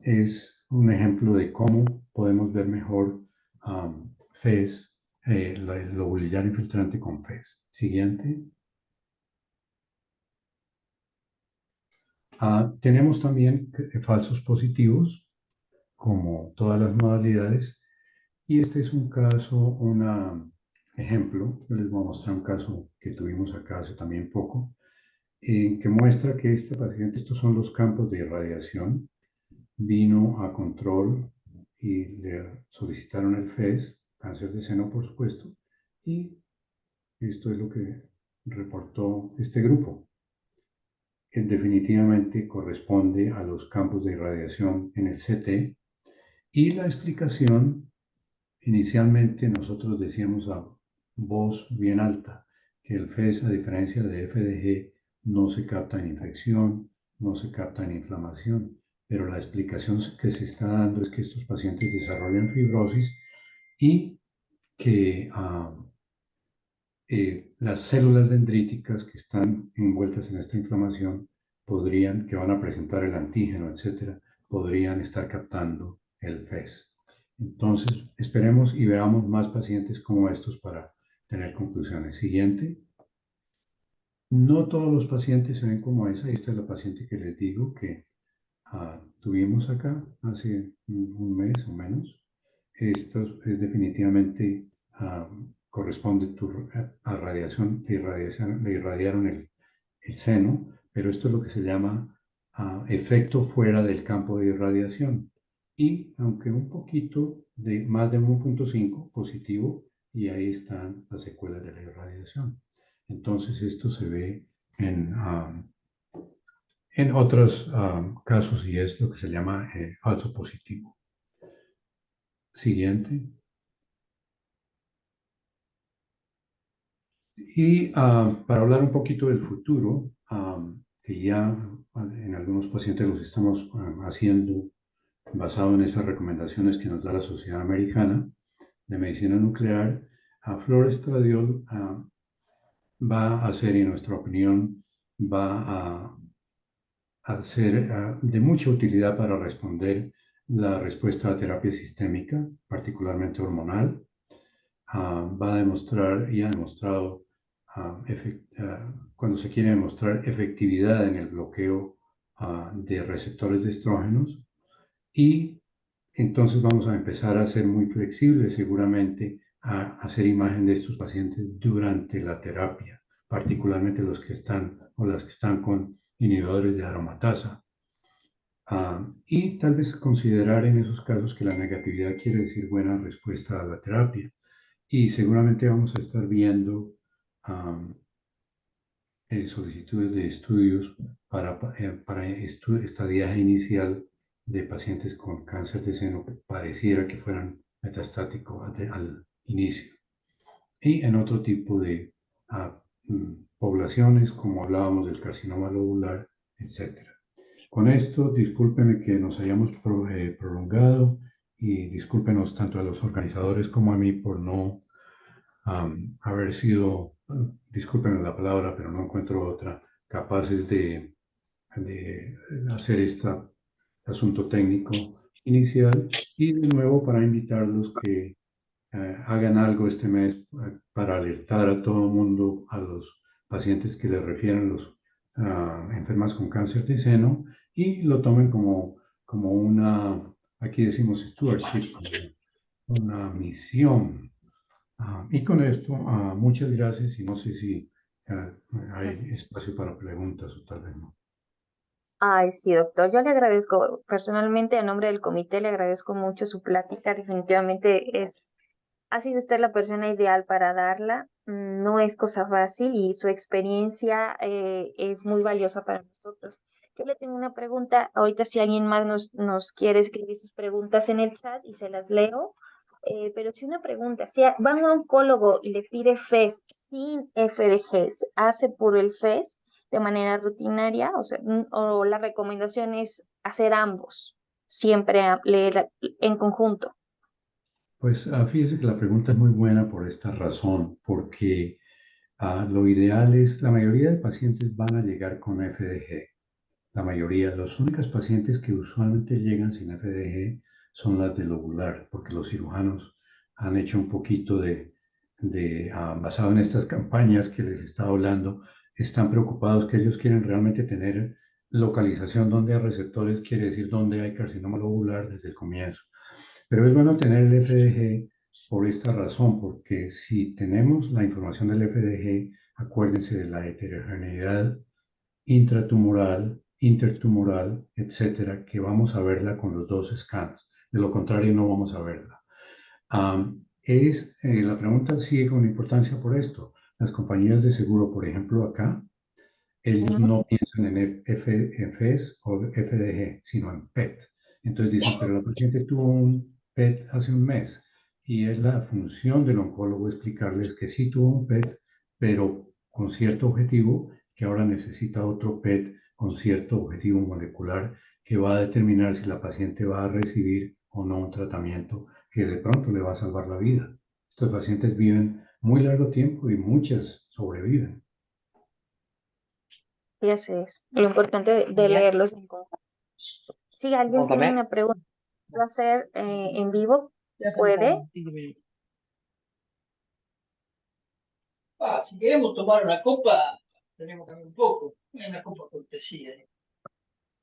es un ejemplo de cómo podemos ver mejor FES, el lobulillar infiltrante con FES. Siguiente. Tenemos también falsos positivos, como todas las modalidades, y este es un caso, un ejemplo. Yo les voy a mostrar un caso que tuvimos acá hace también poco. que muestra que este paciente, estos son los campos de irradiación, vino a control y le solicitaron el FES, cáncer de seno, por supuesto, y esto es lo que reportó este grupo. Definitivamente corresponde a los campos de irradiación en el CT, y la explicación, inicialmente nosotros decíamos a voz bien alta que el FES, a diferencia de FDG, no se capta en infección, no se capta en inflamación, pero la explicación que se está dando es que estos pacientes desarrollan fibrosis y que las células dendríticas que están envueltas en esta inflamación podrían, que van a presentar el antígeno, etcétera, podrían estar captando el FES. Entonces, esperemos y veamos más pacientes como estos para tener conclusiones. Siguiente. No todos los pacientes se ven como esa. Esta es la paciente que les digo que tuvimos acá hace un mes o menos. Esto es definitivamente, corresponde a radiación, le irradiaron el seno, pero esto es lo que se llama efecto fuera del campo de irradiación. Y aunque un poquito de más de 1.5 positivo, y ahí están las secuelas de la irradiación. Entonces esto se ve en otros casos y es lo que se llama falso positivo. Siguiente. Y para hablar un poquito del futuro, que ya en algunos pacientes los estamos haciendo basado en esas recomendaciones que nos da la Sociedad Americana de Medicina Nuclear, fluoroestradiol va a ser, en nuestra opinión, va a ser de mucha utilidad para responder la respuesta a terapia sistémica, particularmente hormonal. Va a demostrar y ha demostrado cuando se quiere demostrar efectividad en el bloqueo de receptores de estrógenos, y entonces vamos a empezar a ser muy flexibles seguramente a hacer imagen de estos pacientes durante la terapia, particularmente los que están o las que están con inhibidores de aromatasa. Y tal vez considerar en esos casos que la negatividad quiere decir buena respuesta a la terapia. Y seguramente vamos a estar viendo solicitudes de estudios para estadiaje inicial de pacientes con cáncer de seno que pareciera que fueran metastáticos al inicio. Y en otro tipo de poblaciones, como hablábamos del carcinoma lobular, etc. Con esto, discúlpenme que nos hayamos prolongado y discúlpenos tanto a los organizadores como a mí por no haber sido, discúlpenme la palabra, pero no encuentro otra, capaces de hacer este asunto técnico inicial. Y de nuevo para invitarlos que hagan algo este mes para alertar a todo el mundo, a los pacientes que les refieren los enfermas con cáncer de seno, y lo tomen como una, aquí decimos stewardship, como una misión. Y con esto, muchas gracias, y no sé si hay espacio para preguntas o tal vez no. Ay, sí, doctor. Yo le agradezco personalmente, a nombre del comité, le agradezco mucho su plática. Definitivamente ha sido usted la persona ideal para darla. No es cosa fácil y su experiencia es muy valiosa para nosotros. Yo le tengo una pregunta. Ahorita si alguien más nos quiere escribir sus preguntas en el chat y se las leo. Pero si una pregunta, si va a un oncólogo y le pide FES sin FDGs, ¿hace por el FES de manera rutinaria? O sea, o la recomendación es hacer ambos, siempre leer en conjunto. Pues fíjese que la pregunta es muy buena por esta razón, porque lo ideal es, la mayoría de pacientes van a llegar con FDG. La mayoría, los únicos pacientes que usualmente llegan sin FDG son las de lobular, porque los cirujanos han hecho un poquito basado en estas campañas que les estaba hablando, están preocupados que ellos quieren realmente tener localización donde hay receptores, quiere decir donde hay carcinoma lobular desde el comienzo. Pero es bueno tener el FDG por esta razón, porque si tenemos la información del FDG, acuérdense de la heterogeneidad intratumoral, intertumoral, etcétera, que vamos a verla con los dos scans. De lo contrario, no vamos a verla. La pregunta sigue con importancia por esto. Las compañías de seguro, por ejemplo, acá, ellos no piensan en FS o FDG, sino en PET. Entonces dicen, pero la paciente tuvo un PET hace un mes y es la función del oncólogo explicarles que sí tuvo un PET, pero con cierto objetivo, que ahora necesita otro PET con cierto objetivo molecular que va a determinar si la paciente va a recibir o no un tratamiento que de pronto le va a salvar la vida. Estos pacientes viven muy largo tiempo y muchas sobreviven. Y así es. Lo importante de leerlos en conjunto. Si alguien tiene una pregunta que hacer en vivo, puede. Si queremos tomar una copa, tenemos que ver un poco. Una copa cortesía.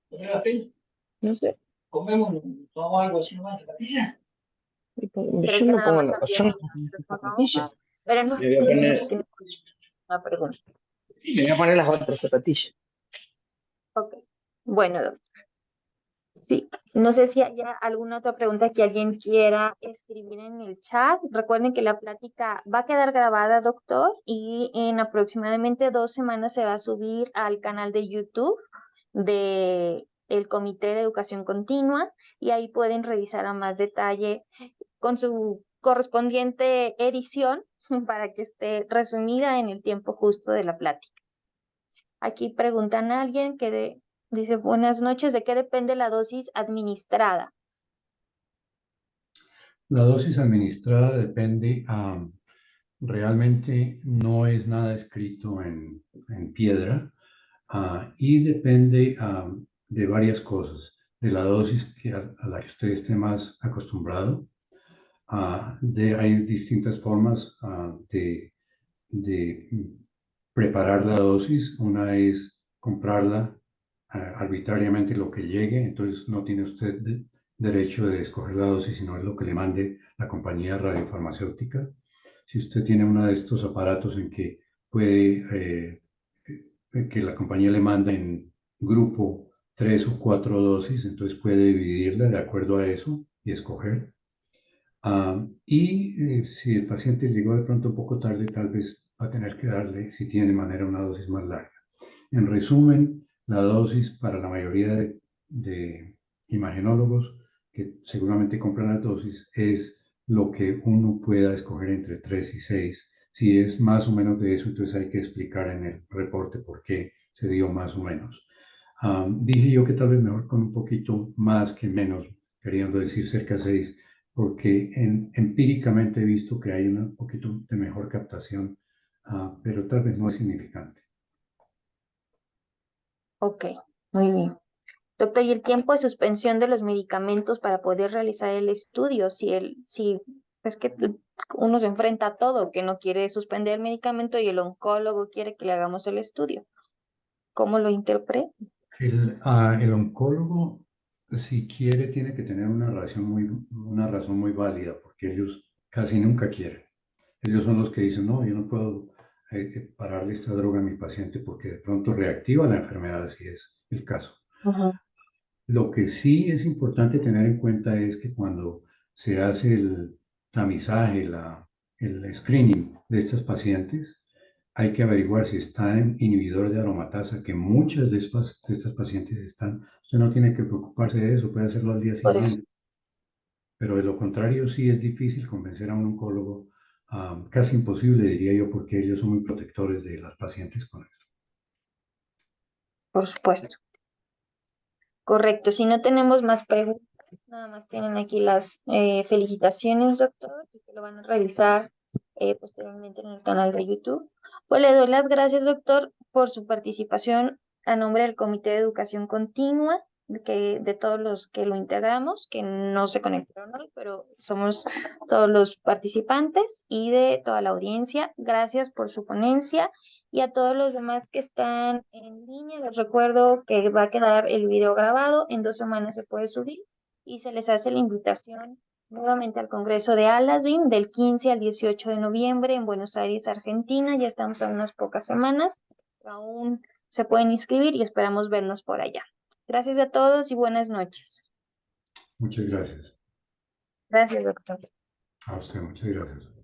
¿Tenés la fe? No sé. ¿Comemos, tomamos algo así nomás de patilla? Creo Yo que no nada pongo más la había yo no ¿Patilla? pero no me voy a poner, tiene una pregunta. me voy a poner las otras zapatillas. Ok. Bueno, doctor. Sí, no sé si haya alguna otra pregunta que alguien quiera escribir en el chat. Recuerden que la plática va a quedar grabada, doctor, y en aproximadamente 2 semanas se va a subir al canal de YouTube de el Comité de Educación Continua y ahí pueden revisar a más detalle con su correspondiente edición para que esté resumida en el tiempo justo de la plática. Aquí preguntan a alguien dice, buenas noches, ¿de qué depende la dosis administrada? La dosis administrada depende, realmente no es nada escrito en piedra y depende de varias cosas, de la dosis a la que usted esté más acostumbrado. Hay distintas formas de preparar la dosis. Una es comprarla arbitrariamente lo que llegue, entonces no tiene usted derecho de escoger la dosis, sino es lo que le mande la compañía radiofarmacéutica. Si usted tiene uno de estos aparatos en que puede, que la compañía le manda en grupo 3 o 4 dosis, entonces puede dividirla de acuerdo a eso y escoger. Si el paciente llegó de pronto un poco tarde, tal vez va a tener que darle, si tiene manera, una dosis más larga. En resumen, la dosis para la mayoría de imagenólogos que seguramente compran la dosis es lo que uno pueda escoger entre 3 y 6. Si es más o menos de eso, entonces hay que explicar en el reporte por qué se dio más o menos. Dije yo que tal vez mejor con un poquito más que menos, queriendo decir cerca de 6, porque empíricamente he visto que hay un poquito de mejor captación, pero tal vez no es significante. Ok, muy bien. Doctor, ¿y el tiempo de suspensión de los medicamentos para poder realizar el estudio? Si es que uno se enfrenta a todo, que no quiere suspender el medicamento y el oncólogo quiere que le hagamos el estudio. ¿Cómo lo interpreta? El oncólogo, si quiere, tiene que tener una razón muy válida, porque ellos casi nunca quieren. Ellos son los que dicen, no, yo no puedo pararle esta droga a mi paciente porque de pronto reactiva la enfermedad, si es el caso. Ujú. Lo que sí es importante tener en cuenta es que cuando se hace el tamizaje, el screening de estas pacientes, hay que averiguar si están inhibidores de aromatasa, que muchas de estas pacientes están. Usted no tiene que preocuparse de eso, puede hacerlo al día Por eso. siguiente. Pero de lo contrario, sí es difícil convencer a un oncólogo, casi imposible, diría yo, porque ellos son muy protectores de las pacientes con esto. Por supuesto. Correcto. Si no tenemos más preguntas, nada más tienen aquí las felicitaciones, doctor, y que lo van a revisar posteriormente en el canal de YouTube. Pues le doy las gracias, doctor, por su participación a nombre del Comité de Educación Continua, de todos los que lo integramos, que no se conectaron hoy, pero somos todos los participantes y de toda la audiencia. Gracias por su ponencia. Y a todos los demás que están en línea, les recuerdo que va a quedar el video grabado, en 2 semanas se puede subir y se les hace la invitación nuevamente al Congreso de Alasbin del 15 al 18 de noviembre en Buenos Aires, Argentina. Ya estamos a unas pocas semanas, aún se pueden inscribir y esperamos vernos por allá. Gracias a todos y buenas noches. Muchas gracias. Gracias, doctor. A usted, muchas gracias.